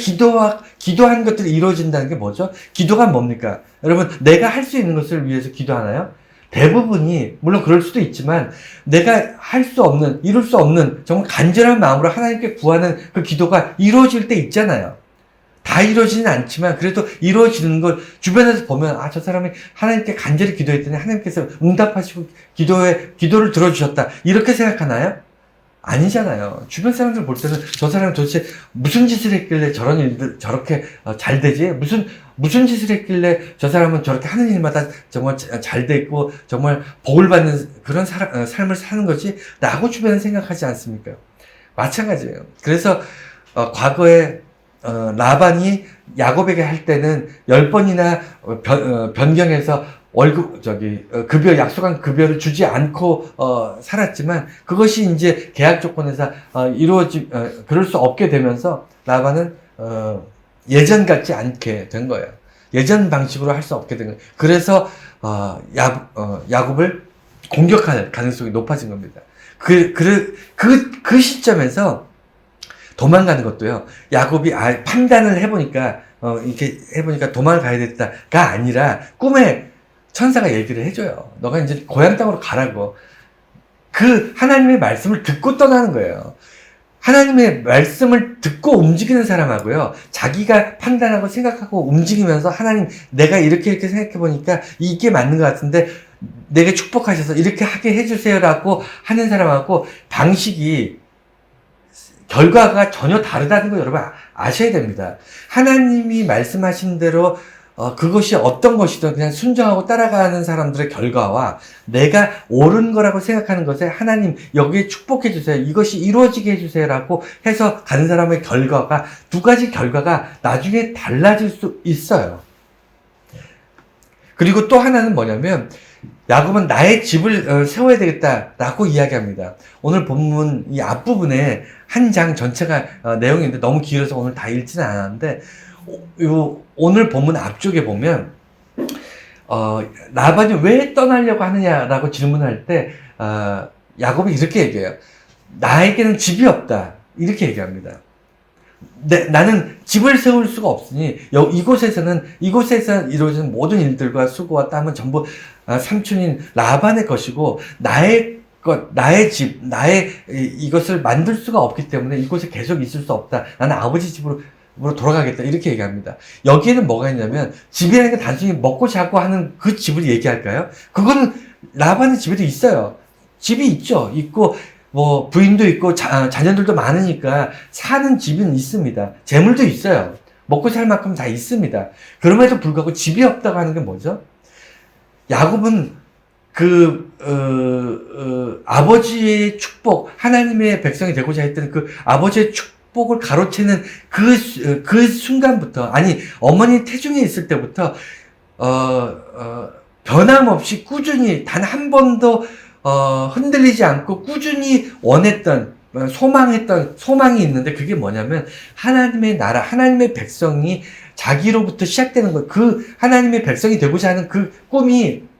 기도한 것들이 이루어진다는 게 뭐죠? 기도가 뭡니까? 여러분, 내가 할 수 있는 것을 위해서 기도하나요? 대부분이, 물론 그럴 수도 있지만, 내가 할 수 없는, 이룰 수 없는, 정말 간절한 마음으로 하나님께 구하는 그 기도가 이루어질 때 있잖아요. 다 이루어지진 않지만, 그래도 이루어지는 걸 주변에서 보면, 저 사람이 하나님께 간절히 기도했더니 하나님께서 응답하시고 기도를 들어주셨다. 이렇게 생각하나요? 아니잖아요. 주변 사람들 볼 때는 저 사람이 도대체 무슨 짓을 했길래 저런 일들 저렇게 잘 되지? 무슨 짓을 했길래 저 사람은 저렇게 하는 일마다 정말 잘 되고 정말 복을 받는 그런 삶을 사는 거지? 라고 주변은 생각하지 않습니까? 마찬가지예요. 그래서 과거에 라반이 야곱에게 할 때는 10번이나 변경해서 약속한 급여를 주지 않고, 살았지만, 그것이 이제 계약 조건에서, 그럴 수 없게 되면서, 라반은, 예전 같지 않게 된 거예요. 예전 방식으로 할 수 없게 된 거예요. 그래서, 야곱을 공격할 가능성이 높아진 겁니다. 그 시점에서 도망가는 것도요, 야곱이 판단을 해보니까, 이렇게 해보니까 도망을 가야 됐다가 아니라, 꿈에 천사가 얘기를 해줘요. 너가 이제 고향 땅으로 가라고. 그 하나님의 말씀을 듣고 떠나는 거예요. 하나님의 말씀을 듣고 움직이는 사람하고요, 자기가 판단하고 생각하고 움직이면서 하나님, 내가 이렇게 생각해 보니까 이게 맞는 것 같은데 내게 축복하셔서 이렇게 하게 해주세요라고 하는 사람하고 방식이, 결과가 전혀 다르다는 거 여러분 아셔야 됩니다. 하나님이 말씀하신 대로 그것이 어떤 것이든 그냥 순종하고 따라가는 사람들의 결과와 내가 옳은 거라고 생각하는 것에 하나님 여기에 축복해 주세요. 이것이 이루어지게 해주세요. 라고 해서 가는 사람의 결과가, 두 가지 결과가 나중에 달라질 수 있어요. 그리고 또 하나는 뭐냐면, 야곱은 나의 집을 세워야 되겠다라고 이야기합니다. 오늘 본문 이 앞부분에 한 장 전체가 내용인데 너무 길어서 오늘 다 읽지는 않았는데, 오늘 본문 앞쪽에 보면 라반이 왜 떠나려고 하느냐라고 질문할 때 야곱이 이렇게 얘기해요. 나에게는 집이 없다. 이렇게 얘기합니다. 나는 집을 세울 수가 없으니 이곳에서 이루어지는 모든 일들과 수고와 땀은 전부 삼촌인 라반의 것이고 나의 집, 이것을 만들 수가 없기 때문에 이곳에 계속 있을 수 없다. 나는 아버지 집으로 돌아가겠다. 이렇게 얘기합니다. 여기에는 뭐가 있냐면, 집이라는 게 단순히 먹고 자고 하는 그 집을 얘기할까요? 그거는 라반의 집에도 있어요. 집이 있고, 뭐, 부인도 있고, 자녀들도 많으니까 사는 집은 있습니다. 재물도 있어요. 먹고 살 만큼 다 있습니다. 그럼에도 불구하고 집이 없다고 하는 게 뭐죠? 야곱은 아버지의 축복, 하나님의 백성이 되고자 했던 그 아버지의 축복을 가로채는 그 순간부터, 어머니 태중에 있을 때부터, 변함없이 꾸준히 단 한 번도, 흔들리지 않고 꾸준히 원했던, 소망이 있는데, 그게 뭐냐면, 하나님의 나라, 하나님의 백성이 자기로부터 시작되는 것, 하나님의 백성이 되고자 하는 그 꿈이,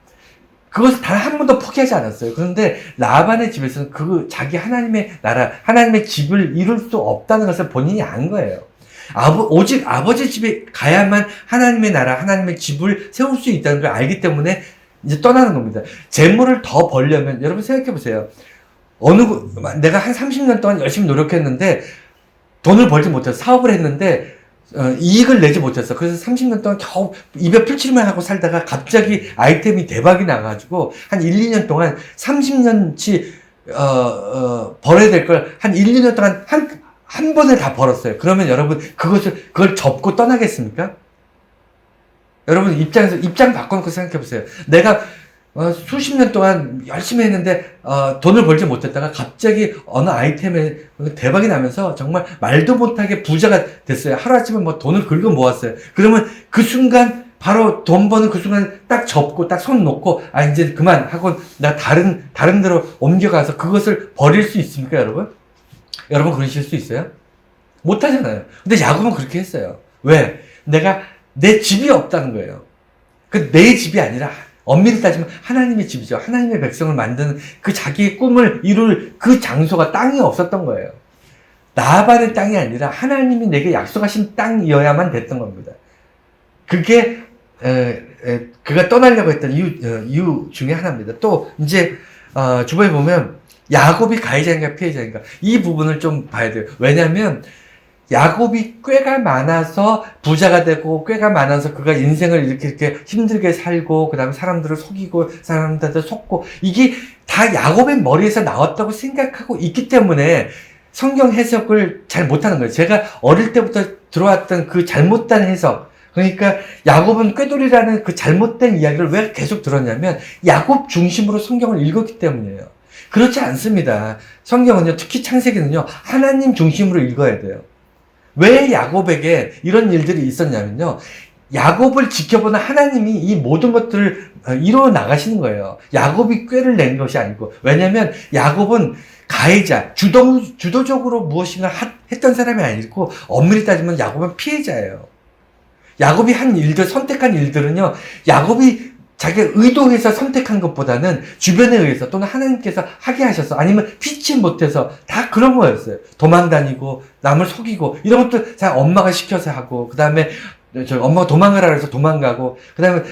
그것을 단 한 번도 포기하지 않았어요. 그런데 라반의 집에서는 자기 하나님의 나라, 하나님의 집을 이룰 수 없다는 것을 본인이 안 거예요. 오직 아버지 집에 가야만 하나님의 나라, 하나님의 집을 세울 수 있다는 걸 알기 때문에 이제 떠나는 겁니다. 재물을 더 벌려면, 여러분 생각해 보세요. 내가 한 30년 동안 열심히 노력했는데 돈을 벌지 못해서 사업을 했는데 이익을 내지 못했어. 그래서 30년 동안 겨우 입에 풀칠만 하고 살다가 갑자기 아이템이 대박이 나가지고 한 1, 2년 동안 30년치 벌어야 될 걸 한 1, 2년 동안 한 번에 다 벌었어요. 그러면 여러분 그걸 접고 떠나겠습니까? 여러분 입장 바꿔놓고 생각해 보세요. 내가 수십 년 동안 열심히 했는데 돈을 벌지 못했다가 갑자기 어느 아이템에 대박이 나면서 정말 말도 못하게 부자가 됐어요. 하루아침에 뭐 돈을 긁어 모았어요. 그러면 그 순간 바로 돈 버는 그 순간 딱 접고 딱 손 놓고 이제 그만 하고 나 다른 데로 옮겨가서 그것을 버릴 수 있습니까, 여러분? 여러분 그러실 수 있어요? 못 하잖아요. 근데 야곱은 그렇게 했어요. 왜? 내 집이 없다는 거예요. 내 집이 아니라 엄밀히 따지면 하나님의 집이죠. 하나님의 백성을 만드는 그 자기의 꿈을 이룰 그 장소가 땅이 없었던 거예요. 라반의 땅이 아니라 하나님이 내게 약속하신 땅이어야만 됐던 겁니다. 그게 그가 떠나려고 했던 이유 중에 하나입니다. 또 이제 주변에 보면 야곱이 가해자인가 피해자인가 이 부분을 좀 봐야 돼요. 왜냐하면 야곱이 꾀가 많아서 부자가 되고 꾀가 많아서 그가 인생을 이렇게 힘들게 살고 그 다음에 사람들을 속이고 사람들한테 속고 이게 다 야곱의 머리에서 나왔다고 생각하고 있기 때문에 성경 해석을 잘 못하는 거예요. 제가 어릴 때부터 들어왔던 그 잘못된 해석, 그러니까 야곱은 꾀돌이라는 그 잘못된 이야기를 왜 계속 들었냐면 야곱 중심으로 성경을 읽었기 때문이에요. 그렇지 않습니다. 성경은요, 특히 창세기는요, 하나님 중심으로 읽어야 돼요. 왜 야곱에게 이런 일들이 있었냐면요, 야곱을 지켜보는 하나님이 이 모든 것들을 이루어 나가시는 거예요. 야곱이 꾀를 낸 것이 아니고. 왜냐면 야곱은 가해자, 주도적으로 무엇인가 했던 사람이 아니고, 엄밀히 따지면 야곱은 피해자예요. 야곱이 선택한 일들은요, 야곱이 자기가 의도해서 선택한 것보다는 주변에 의해서 또는 하나님께서 하게 하셔서 아니면 피치 못해서 다 그런 거였어요. 도망다니고 남을 속이고 이런 것도 다 엄마가 시켜서 하고, 그 다음에 엄마가 도망가라 그래서 도망가고, 그 다음에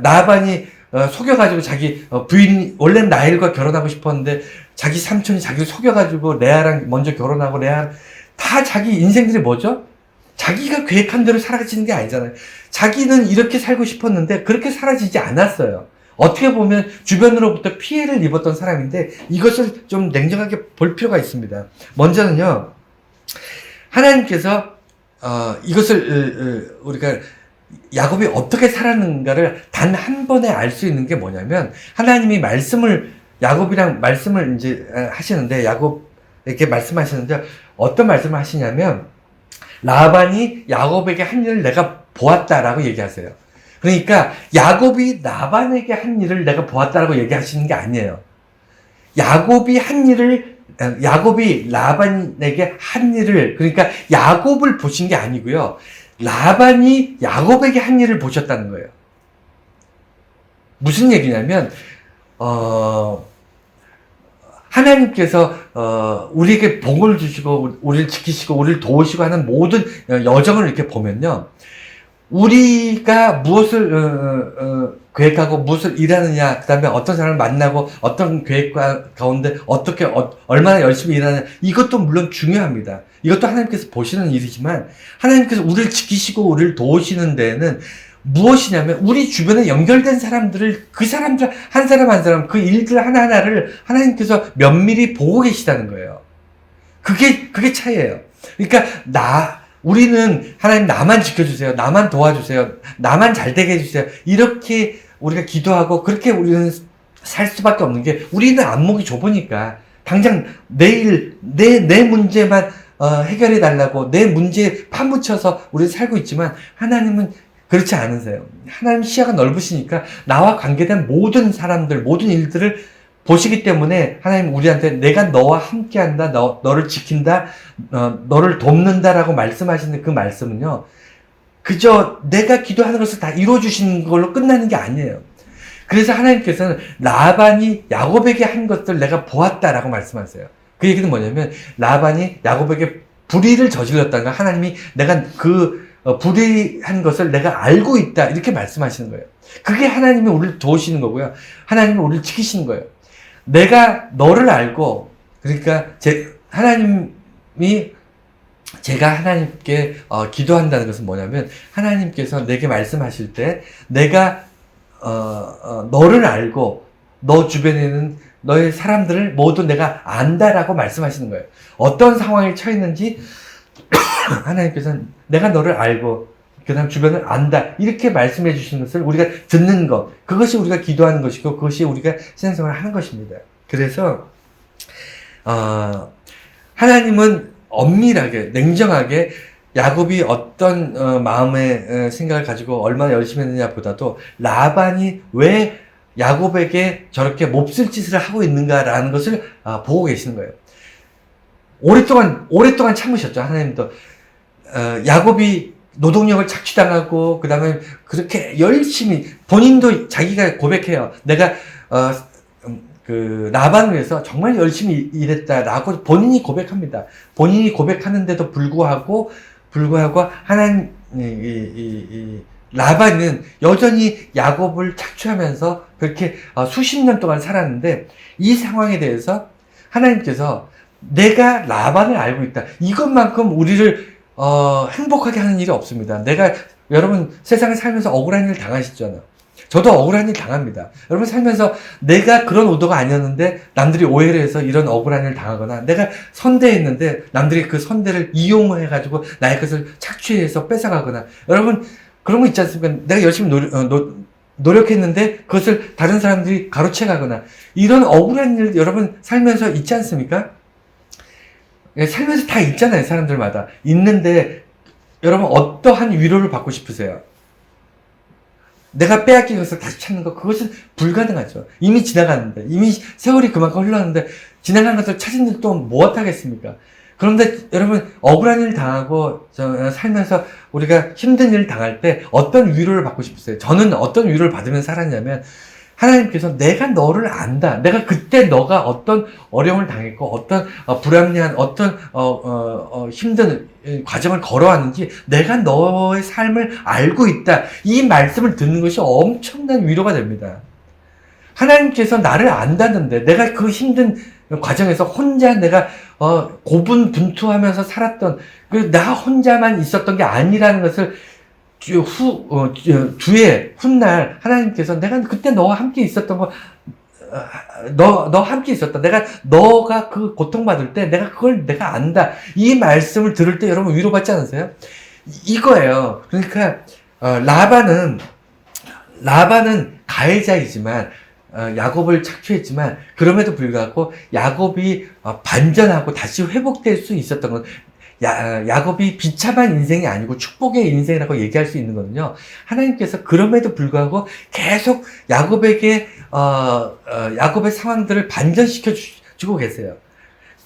라반이 속여가지고 자기 부인 원래는 라헬과 결혼하고 싶었는데 자기 삼촌이 자기를 속여가지고 레아랑 먼저 결혼하고 레아 다 자기 인생들이 뭐죠? 자기가 계획한 대로 살아지는 게 아니잖아요. 자기는 이렇게 살고 싶었는데 그렇게 살아지지 않았어요. 어떻게 보면 주변으로부터 피해를 입었던 사람인데 이것을 좀 냉정하게 볼 필요가 있습니다. 먼저는요, 하나님께서 이것을 우리가 야곱이 어떻게 살았는가를 단 한 번에 알 수 있는 게 뭐냐면, 하나님이 야곱이랑 말씀을 이제 하시는데, 야곱에게 말씀하시는데 어떤 말씀을 하시냐면, 라반이 야곱에게 한 일을 내가 보았다라고 얘기하세요. 그러니까 야곱이 라반에게 한 일을 내가 보았다라고 얘기하시는 게 아니에요. 야곱이 라반에게 한 일을, 그러니까 야곱을 보신 게 아니고요, 라반이 야곱에게 한 일을 보셨다는 거예요. 무슨 얘기냐면 하나님께서 우리에게 복을 주시고 우리를 지키시고 우리를 도우시고 하는 모든 여정을 이렇게 보면요, 우리가 무엇을 계획하고 무엇을 일하느냐, 그 다음에 어떤 사람을 만나고 어떤 계획 가운데 어떻게 얼마나 열심히 일하느냐, 이것도 물론 중요합니다. 이것도 하나님께서 보시는 일이지만, 하나님께서 우리를 지키시고 우리를 도우시는 데에는 무엇이냐면 우리 주변에 연결된 사람들을, 그 사람들 한 사람 한 사람, 그 일들 하나하나를 하나님께서 면밀히 보고 계시다는 거예요. 그게 차이예요. 그러니까 우리는 하나님 나만 지켜주세요, 나만 도와주세요, 나만 잘되게 해주세요, 이렇게 우리가 기도하고 그렇게 우리는 살 수밖에 없는 게, 우리는 안목이 좁으니까 당장 내일 내 문제만 해결해 달라고 내 문제에 파묻혀서 우리는 살고 있지만, 하나님은 그렇지 않으세요. 하나님 시야가 넓으시니까 나와 관계된 모든 사람들, 모든 일들을 보시기 때문에 하나님 우리한테 내가 너와 함께한다, 너를 지킨다, 너를 돕는다라고 말씀하시는 그 말씀은요, 그저 내가 기도하는 것을 다 이루어주시는 걸로 끝나는 게 아니에요. 그래서 하나님께서는 라반이 야곱에게 한 것들 내가 보았다라고 말씀하세요. 그 얘기는 뭐냐면, 라반이 야곱에게 불의를 저질렀다는 거, 하나님이 내가 불의한 것을 내가 알고 있다, 이렇게 말씀하시는 거예요. 그게 하나님이 우리를 도우시는 거고요, 하나님이 우리를 지키시는 거예요. 내가 너를 알고, 그러니까 하나님이 제가 하나님께 기도한다는 것은 뭐냐면, 하나님께서 내게 말씀하실 때 내가 너를 알고 너 주변에는 너의 사람들을 모두 내가 안다라고 말씀하시는 거예요. 어떤 상황에 처했는지 하나님께서는 내가 너를 알고 그 다음 주변을 안다, 이렇게 말씀해 주시는 것을 우리가 듣는 것, 그것이 우리가 기도하는 것이고 그것이 우리가 신앙생활을 하는 것입니다. 그래서 하나님은 엄밀하게 냉정하게 야곱이 어떤 마음의 생각을 가지고 얼마나 열심히 했느냐 보다도 라반이 왜 야곱에게 저렇게 몹쓸 짓을 하고 있는가라는 것을 보고 계시는 거예요. 오랫동안 참으셨죠. 하나님도 야곱이 노동력을 착취당하고 그 다음에 그렇게 열심히, 본인도 자기가 고백해요. 내가 그 라반을 위해서 정말 열심히 일했다라고 본인이 고백합니다. 본인이 고백하는데도 불구하고 하나님 라반은 여전히 야곱을 착취하면서 그렇게 수십 년 동안 살았는데, 이 상황에 대해서 하나님께서 내가 라반을 알고 있다, 이것만큼 우리를 행복하게 하는 일이 없습니다. 여러분 세상에 살면서 억울한 일 당하시잖아요. 저도 억울한 일 당합니다. 여러분 살면서 내가 그런 의도가 아니었는데 남들이 오해를 해서 이런 억울한 일 당하거나, 내가 선대했는데 남들이 그 선대를 이용해가지고 나의 것을 착취해서 뺏어가거나, 여러분 그런 거 있지 않습니까? 내가 열심히 노력했는데 그것을 다른 사람들이 가로채가거나, 이런 억울한 일 여러분 살면서 있지 않습니까? 살면서 다 있잖아요. 사람들마다 있는데, 여러분 어떠한 위로를 받고 싶으세요? 내가 빼앗긴 것을 다시 찾는 것, 그것은 불가능하죠. 이미 지나갔는데, 이미 세월이 그만큼 흘렀는데 지나간 것을 찾은 일 또 무엇하겠습니까? 그런데 여러분 억울한 일 당하고 살면서 우리가 힘든 일 당할 때 어떤 위로를 받고 싶으세요? 저는 어떤 위로를 받으면서 살았냐면, 하나님께서 내가 너를 안다. 내가 그때 너가 어떤 어려움을 당했고 어떤 불합리한 어떤 힘든 과정을 걸어왔는지 내가 너의 삶을 알고 있다. 이 말씀을 듣는 것이 엄청난 위로가 됩니다. 하나님께서 나를 안다는데, 내가 그 힘든 과정에서 혼자 내가 고분분투하면서 살았던 나 혼자만 있었던 게 아니라는 것을 주에 훗날 하나님께서 내가 그때 너와 함께 있었던 거, 너 함께 있었다. 너가 그 고통받을 때 내가 안다. 이 말씀을 들을 때 여러분 위로받지 않으세요? 이거예요. 그러니까 라반은 가해자이지만 야곱을 착취했지만, 그럼에도 불구하고 야곱이 반전하고 다시 회복될 수 있었던 건, 야곱이 비참한 인생이 아니고 축복의 인생이라고 얘기할 수 있는 거는요, 하나님께서 그럼에도 불구하고 계속 야곱에게 야곱의 상황들을 반전시켜 주고 계세요.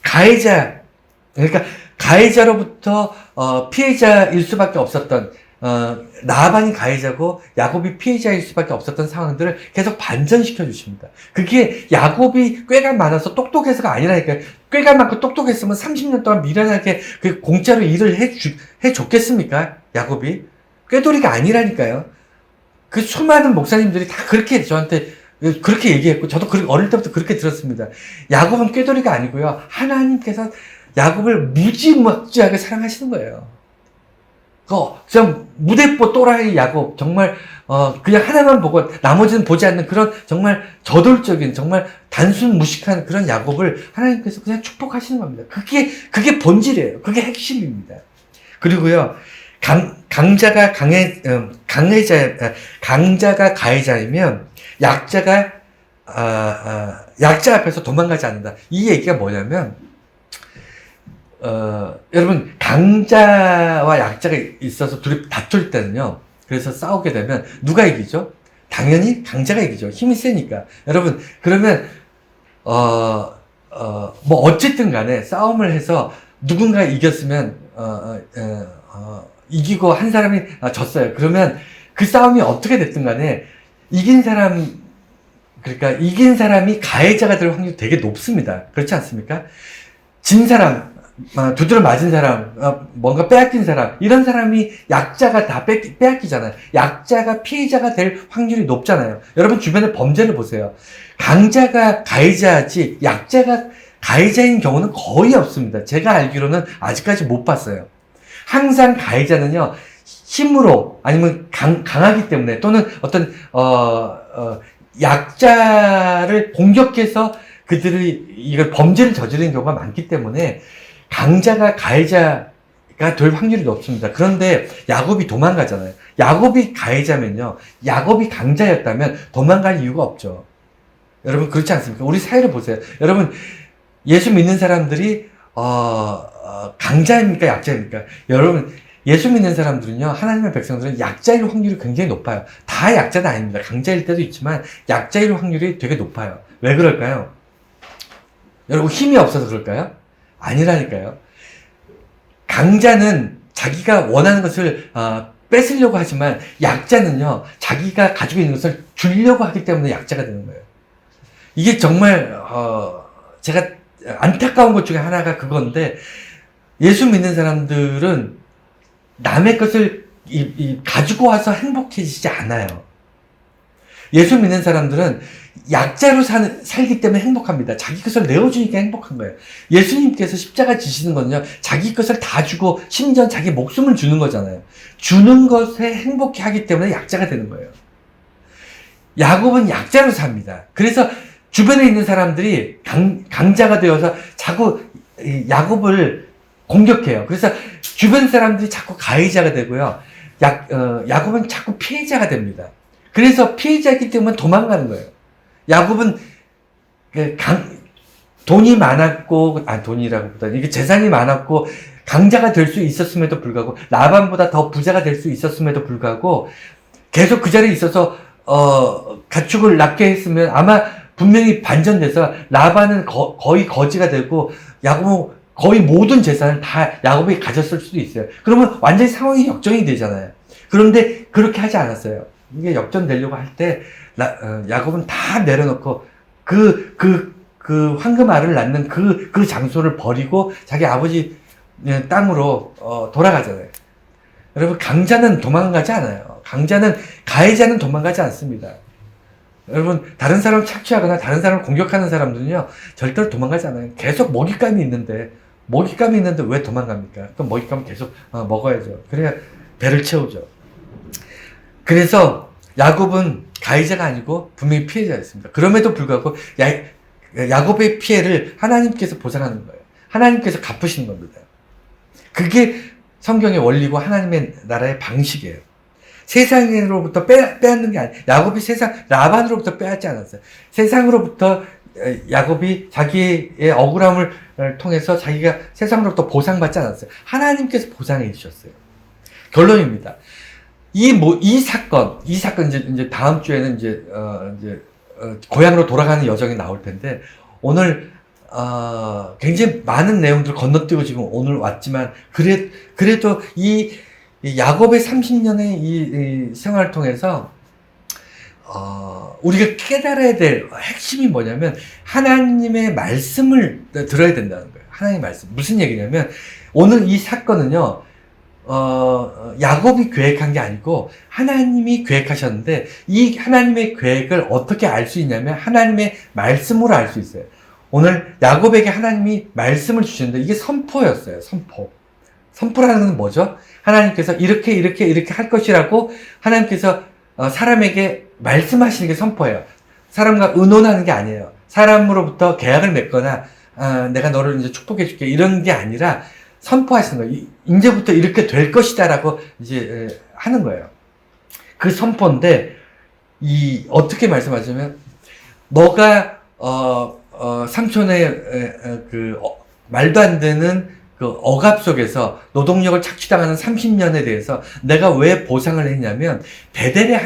그러니까 가해자로부터 피해자일 수밖에 없었던, 라반이 가해자고 야곱이 피해자일 수밖에 없었던 상황들을 계속 반전시켜 주십니다. 그게 야곱이 꾀가 많아서 똑똑해서가 아니라니까요. 꾀가 많고 똑똑했으면 30년 동안 미련하게 공짜로 일을 해줬겠습니까? 야곱이 꾀돌이가 아니라니까요. 그 수많은 목사님들이 다 그렇게 저한테 그렇게 얘기했고, 저도 어릴 때부터 그렇게 들었습니다. 야곱은 꾀돌이가 아니고요, 하나님께서 야곱을 무지막지하게 사랑하시는 거예요. 그냥 무대뽀 또라이 야곱, 정말 그냥 하나만 보고 나머지는 보지 않는 그런 정말 저돌적인, 정말 단순 무식한 그런 야곱을 하나님께서 그냥 축복하시는 겁니다. 그게 본질이에요. 그게 핵심입니다. 그리고요, 강자가 가해자이면 약자 앞에서 도망가지 않는다. 이 얘기가 뭐냐면, 여러분 강자와 약자가 있어서 둘이 다툴 때는요, 그래서 싸우게 되면 누가 이기죠? 당연히 강자가 이기죠. 힘이 세니까. 여러분 그러면 뭐 어쨌든 간에 싸움을 해서 누군가 이겼으면 이기고 한 사람이 졌어요. 그러면 그 싸움이 어떻게 됐든 간에 이긴 사람이 가해자가 될 확률이 되게 높습니다. 그렇지 않습니까? 진 사람, 두드려 맞은 사람, 뭔가 빼앗긴 사람, 이런 사람이 약자가 다 빼앗기잖아요. 약자가 피해자가 될 확률이 높잖아요. 여러분 주변의 범죄를 보세요. 강자가 가해자지 약자가 가해자인 경우는 거의 없습니다. 제가 알기로는 아직까지 못 봤어요. 항상 가해자는요, 힘으로 아니면 강하기 때문에 또는 어떤 약자를 공격해서 그들이 이걸 범죄를 저지르는 경우가 많기 때문에 강자가 가해자가 될 확률이 높습니다. 그런데 야곱이 도망가잖아요. 야곱이 가해자면요, 야곱이 강자였다면 도망갈 이유가 없죠. 여러분 그렇지 않습니까? 우리 사회를 보세요. 여러분 예수 믿는 사람들이 강자입니까 약자입니까? 여러분 예수 믿는 사람들은요, 하나님의 백성들은 약자일 확률이 굉장히 높아요. 다 약자는 아닙니다. 강자일 때도 있지만 약자일 확률이 되게 높아요. 왜 그럴까요? 여러분 힘이 없어서 그럴까요? 아니라니까요. 강자는 자기가 원하는 것을 뺏으려고 하지만 약자는요, 자기가 가지고 있는 것을 주려고 하기 때문에 약자가 되는 거예요. 이게 정말 제가 안타까운 것 중에 하나가 그건데, 예수 믿는 사람들은 남의 것을 가지고 와서 행복해지지 않아요. 예수 믿는 사람들은 약자로 살기 때문에 행복합니다. 자기 것을 내어주니까 행복한 거예요. 예수님께서 십자가 지시는 거는요, 자기 것을 다 주고 심지어 자기 목숨을 주는 거잖아요. 주는 것에 행복해 하기 때문에 약자가 되는 거예요. 야곱은 약자로 삽니다. 그래서 주변에 있는 사람들이 강자가 되어서 자꾸 야곱을 공격해요. 그래서 주변 사람들이 자꾸 가해자가 되고요. 야곱은 자꾸 피해자가 됩니다. 그래서 피해자이기 때문에 도망가는 거예요. 야곱은 돈이 많았고, 돈이라고 보다 이게 재산이 많았고 강자가 될 수 있었음에도 불구하고, 라반보다 더 부자가 될 수 있었음에도 불구하고 계속 그 자리에 있어서 가축을 낳게 했으면 아마 분명히 반전돼서 라반은 거의 거지가 되고 야곱은 거의 모든 재산을 다 야곱이 가졌을 수도 있어요. 그러면 완전히 상황이 역전이 되잖아요. 그런데 그렇게 하지 않았어요. 이게 역전되려고 할 때 야곱은 다 내려놓고 그 황금알을 낳는 그 장소를 버리고 자기 아버지 땅으로 돌아가잖아요. 여러분, 강자는 도망가지 않아요. 가해자는 도망가지 않습니다. 여러분, 다른 사람 착취하거나 다른 사람을 공격하는 사람들은요, 절대로 도망가지 않아요. 계속 먹잇감이 있는데 왜 도망갑니까? 또 먹잇감 계속 먹어야죠. 그래야 배를 채우죠. 그래서 야곱은 가해자가 아니고 분명히 피해자였습니다. 그럼에도 불구하고 야곱의 피해를 하나님께서 보상하는 거예요. 하나님께서 갚으시는 겁니다. 그게 성경의 원리고 하나님의 나라의 방식이에요. 세상으로부터 빼앗는 게 아니에요. 야곱이 라반으로부터 빼앗지 않았어요. 세상으로부터 야곱이 자기의 억울함을 통해서 자기가 세상으로부터 보상받지 않았어요. 하나님께서 보상해 주셨어요. 결론입니다. 이 사건 이제 다음 주에는 이제 고향으로 돌아가는 여정이 나올 텐데, 오늘 굉장히 많은 내용들을 건너뛰고 지금 오늘 왔지만, 그래도 이 야곱의 30년의 이 생활을 통해서 우리가 깨달아야 될 핵심이 뭐냐면, 하나님의 말씀을 들어야 된다는 거예요. 하나님의 말씀. 무슨 얘기냐면, 오늘 이 사건은요, 야곱이 계획한 게 아니고 하나님이 계획하셨는데, 이 하나님의 계획을 어떻게 알 수 있냐면 하나님의 말씀으로 알 수 있어요. 오늘 야곱에게 하나님이 말씀을 주셨는데, 이게 선포였어요. 선포라는 건 뭐죠? 하나님께서 이렇게 할 것이라고 하나님께서 사람에게 말씀하시는 게 선포예요. 사람과 의논하는 게 아니에요. 사람으로부터 계약을 맺거나 내가 너를 이제 축복해 줄게 이런 게 아니라 선포하시는 거예요. 이제부터 이렇게 될 것이다라고 이제 하는 거예요. 그 선포인데, 어떻게 말씀하시면, 너가 삼촌의 말도 안 되는 그 억압 속에서 노동력을 착취당하는 30년에 대해서 내가 왜 보상을 했냐면, 베델의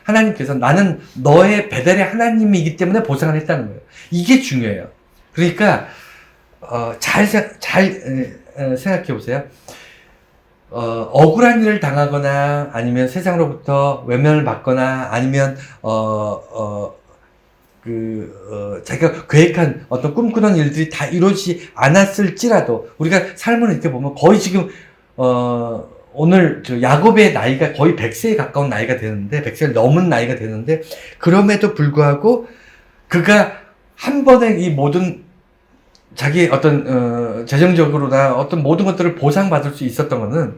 하나님께서 나는 너의 베델의 하나님이기 때문에 보상을 했다는 거예요. 이게 중요해요. 그러니까 잘 생각해 보세요. 억울한 일을 당하거나 아니면 세상으로부터 외면을 받거나 아니면 자기가 계획한 어떤 꿈꾸던 일들이 다 이루어지지 않았을지라도, 우리가 삶을 이렇게 보면 거의 지금 오늘 야곱의 나이가 거의 100세에 가까운 나이가 되는데, 100세를 넘은 나이가 되는데, 그럼에도 불구하고 그가 한 번에 이 모든 자기 어떤 재정적으로나 어떤 모든 것들을 보상받을 수 있었던 것은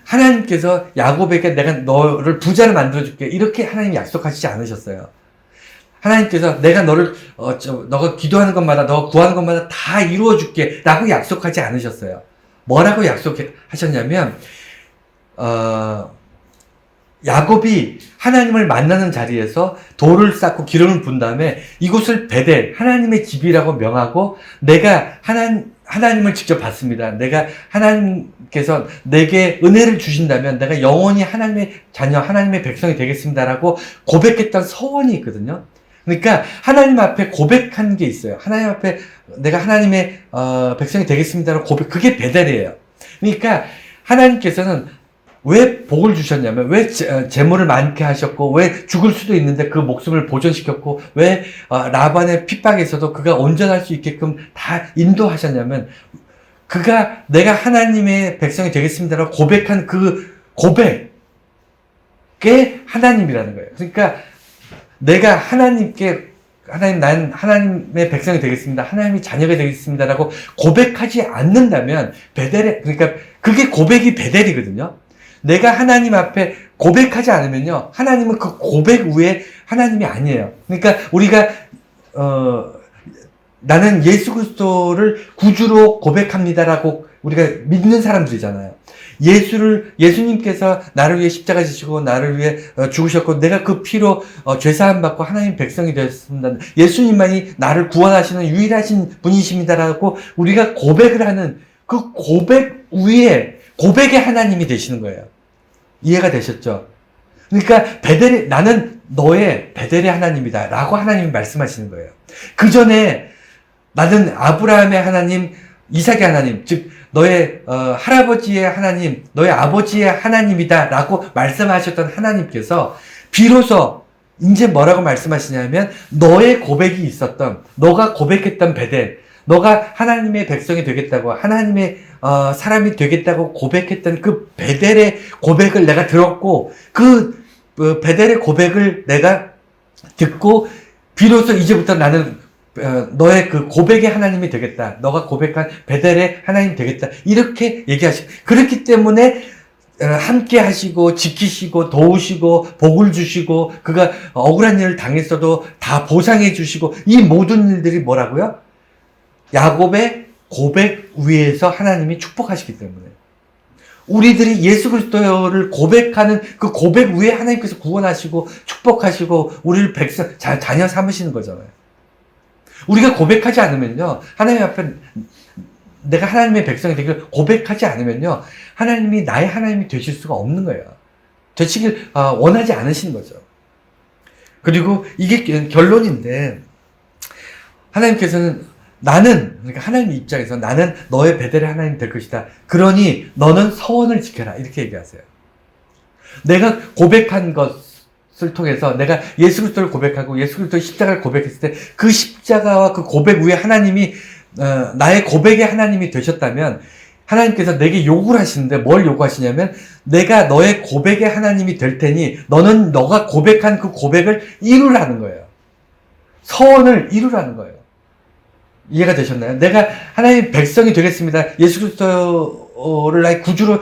하나님께서 야곱에게 내가 너를 부자를 만들어줄게 이렇게 하나님이 약속하시지 않으셨어요. 하나님께서 내가 너를 너가 기도하는 것마다 너가 구하는 것마다 다 이루어줄게 라고 약속하지 않으셨어요. 뭐라고 약속하셨냐면 야곱이 하나님을 만나는 자리에서 돌을 쌓고 기름을 분 다음에 이곳을 베델, 하나님의 집이라고 명하고 내가 하나님을 직접 봤습니다. 내가 하나님께서 내게 은혜를 주신다면 내가 영원히 하나님의 자녀, 하나님의 백성이 되겠습니다라고 고백했던 서원이 있거든요. 그러니까 하나님 앞에 고백한 게 있어요. 하나님 앞에 내가 하나님의 백성이 되겠습니다라고 고백, 그게 베델이에요. 그러니까 하나님께서는 왜 복을 주셨냐면, 왜 재물을 많게 하셨고, 왜 죽을 수도 있는데 그 목숨을 보존시켰고, 왜 라반의 핍박에서도 그가 온전할 수 있게끔 다 인도하셨냐면, 그가 내가 하나님의 백성이 되겠습니다라고 고백한 그 고백에 하나님이라는 거예요. 그러니까 내가 하나님께 난 하나님의 백성이 되겠습니다. 하나님의 자녀가 되겠습니다라고 고백하지 않는다면 그러니까 그게 고백이 베델이거든요. 내가 하나님 앞에 고백하지 않으면요, 하나님은 그 고백 위에 하나님이 아니에요. 그러니까 우리가 나는 예수 그리스도를 구주로 고백합니다라고 우리가 믿는 사람들이잖아요. 예수님께서 나를 위해 십자가 지시고 나를 위해 죽으셨고 내가 그 피로 죄사함 받고 하나님 백성이 되었습니다. 예수님만이 나를 구원하시는 유일하신 분이십니다라고 우리가 고백을 하는 그 고백 위에 고백의 하나님이 되시는 거예요. 이해가 되셨죠? 그러니까 나는 너의 베델의 하나님이다 라고 하나님이 말씀하시는 거예요. 그 전에 나는 아브라함의 하나님, 이삭의 하나님, 즉 너의 할아버지의 하나님, 너의 아버지의 하나님이다 라고 말씀하셨던 하나님께서 비로소 이제 뭐라고 말씀하시냐면 너의 고백이 있었던, 너가 고백했던 베델, 너가 하나님의 백성이 되겠다고, 하나님의 사람이 되겠다고 고백했던 그 베델의 고백을 내가 들었고, 그 베델의 고백을 내가 듣고, 비로소 이제부터 나는 너의 그 고백의 하나님이 되겠다. 너가 고백한 베델의 하나님이 되겠다. 이렇게 그렇기 때문에 함께 하시고 지키시고 도우시고 복을 주시고 그가 억울한 일을 당했어도 다 보상해 주시고 이 모든 일들이 뭐라고요? 야곱의 고백 위에서 하나님이 축복하시기 때문에 우리들이 예수 그리스도를 고백하는 그 고백 위에 하나님께서 구원하시고 축복하시고 우리를 자녀 삼으시는 거잖아요. 우리가 고백하지 않으면요, 하나님 앞에 내가 하나님의 백성이 되기를 고백하지 않으면요, 하나님이 나의 하나님이 되실 수가 없는 거예요. 되시길 원하지 않으시는 거죠. 그리고 이게 결론인데, 하나님께서는 그러니까 하나님의 입장에서 나는 너의 베델의 하나님 될 것이다. 그러니 너는 서원을 지켜라. 이렇게 얘기하세요. 내가 고백한 것을 통해서 내가 예수 그리스도를 고백하고 예수 그리스도의 십자가를 고백했을 때 그 십자가와 그 고백 위에 하나님이 나의 고백의 하나님이 되셨다면 하나님께서 내게 요구를 하시는데 뭘 요구하시냐면 내가 너의 고백의 하나님이 될 테니 너는 너가 고백한 그 고백을 이루라는 거예요. 서원을 이루라는 거예요. 이해가 되셨나요? 내가 하나님의 백성이 되겠습니다. 예수 그리스도를 나의 구주로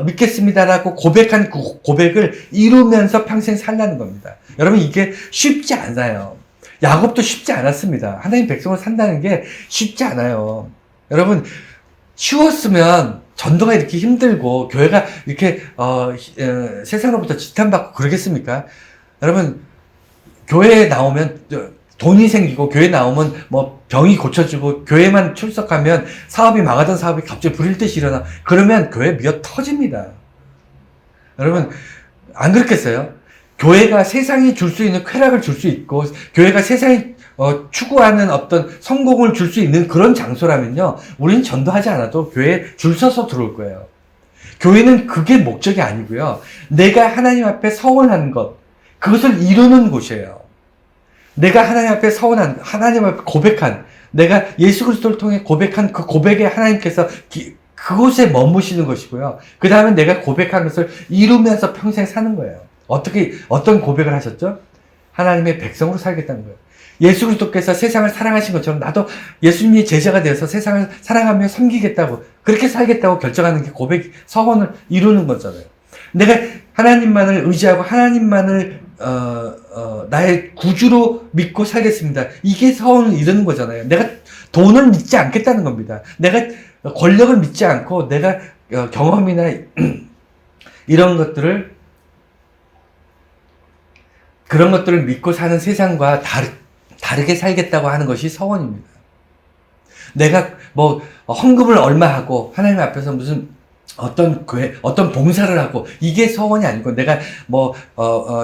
믿겠습니다라고 고백한 그 고백을 이루면서 평생 살라는 겁니다. 여러분 이게 쉽지 않아요. 야곱도 쉽지 않았습니다. 하나님 백성을 산다는 게 쉽지 않아요. 여러분 쉬웠으면 전도가 이렇게 힘들고 교회가 이렇게 세상으로부터 지탄받고 그러겠습니까? 여러분 교회에 나오면 돈이 생기고 교회 나오면 뭐 병이 고쳐지고 교회만 출석하면 사업이 망하던 사업이 갑자기 불일듯이 일어나. 그러면 교회 미어 터집니다. 여러분 안 그렇겠어요? 교회가 세상이 줄 수 있는 쾌락을 줄 수 있고 교회가 세상이 추구하는 어떤 성공을 줄 수 있는 그런 장소라면요, 우리는 전도하지 않아도 교회에 줄 서서 들어올 거예요. 교회는 그게 목적이 아니고요, 내가 하나님 앞에 서원한 것, 그것을 이루는 곳이에요. 내가 하나님 앞에 서원한, 하나님 앞에 고백한, 내가 예수 그리스도를 통해 고백한 그 고백에 하나님께서 그곳에 머무시는 것이고요. 그 다음에 내가 고백한 것을 이루면서 평생 사는 거예요. 어떤 고백을 하셨죠? 하나님의 백성으로 살겠다는 거예요. 예수 그리스도께서 세상을 사랑하신 것처럼 나도 예수님의 제자가 되어서 세상을 사랑하며 섬기겠다고, 그렇게 살겠다고 결정하는 게 고백, 서원을 이루는 거잖아요. 내가 하나님만을 의지하고 하나님만을 나의 구주로 믿고 살겠습니다. 이게 서원을 이루는 거잖아요. 내가 돈을 믿지 않겠다는 겁니다. 내가 권력을 믿지 않고 내가 경험이나 이런 것들을, 그런 것들을 믿고 사는 세상과 다르게 살겠다고 하는 것이 서원입니다. 내가 뭐 헌금을 얼마 하고 하나님 앞에서 무슨 어떤 봉사를 하고, 이게 서원이 아니고, 내가 뭐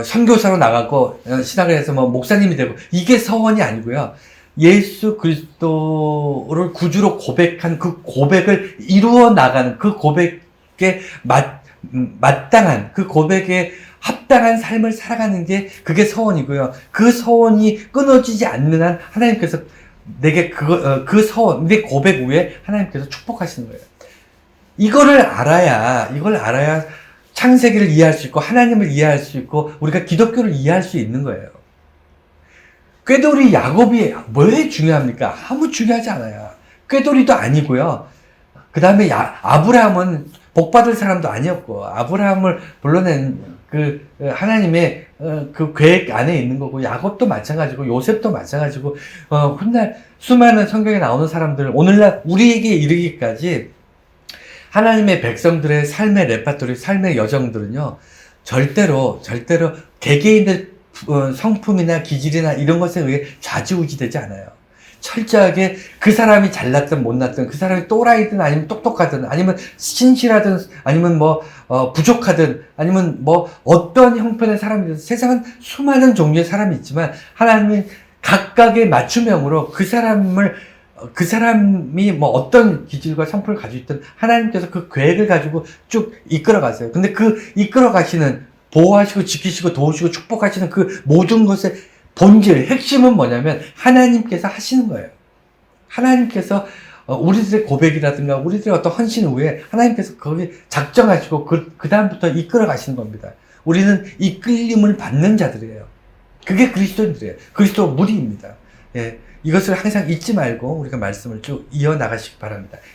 선교사로 나가고 신학을 해서 뭐 목사님이 되고, 이게 서원이 아니고요. 예수 그리스도를 구주로 고백한 그 고백을 이루어 나가는, 그 고백에 마땅한, 그 고백에 합당한 삶을 살아가는 게, 그게 서원이고요. 그 서원이 끊어지지 않는 한 하나님께서 내게 그 서원, 내 고백 위에 하나님께서 축복하시는 거예요. 이걸 알아야 창세기를 이해할 수 있고, 하나님을 이해할 수 있고, 우리가 기독교를 이해할 수 있는 거예요. 꾀돌이 야곱이 왜 중요합니까? 아무 중요하지 않아요. 꾀돌이도 아니고요. 그 다음에 아브라함은 복받을 사람도 아니었고, 아브라함을 불러낸 그 하나님의 그 계획 안에 있는 거고, 야곱도 마찬가지고, 요셉도 마찬가지고, 훗날 수많은 성경에 나오는 사람들, 오늘날 우리에게 이르기까지 하나님의 백성들의 삶의 레파토리, 삶의 여정들은요, 절대로 개개인의 성품이나 기질이나 이런 것에 의해 좌지우지되지 않아요. 철저하게 그 사람이 잘났든 못났든, 그 사람이 또라이든 아니면 똑똑하든, 아니면 신실하든, 아니면 뭐 부족하든, 아니면 뭐 어떤 형편의 사람이든, 세상은 수많은 종류의 사람이 있지만 하나님이 각각의 맞춤형으로 그 사람이 뭐 어떤 기질과 성품을 가지고 있든 하나님께서 그 계획을 가지고 쭉 이끌어 가세요. 근데 그 이끌어 가시는, 보호하시고 지키시고 도우시고 축복하시는 그 모든 것의 본질, 핵심은 뭐냐면 하나님께서 하시는 거예요. 하나님께서 우리들의 고백이라든가 우리들의 어떤 헌신 후에 하나님께서 거기 작정하시고 그 다음부터 이끌어 가시는 겁니다. 우리는 이끌림을 받는 자들이에요. 그게 그리스도인들이에요. 그리스도 무리입니다. 예, 이것을 항상 잊지 말고 우리가 말씀을 쭉 이어나가시기 바랍니다.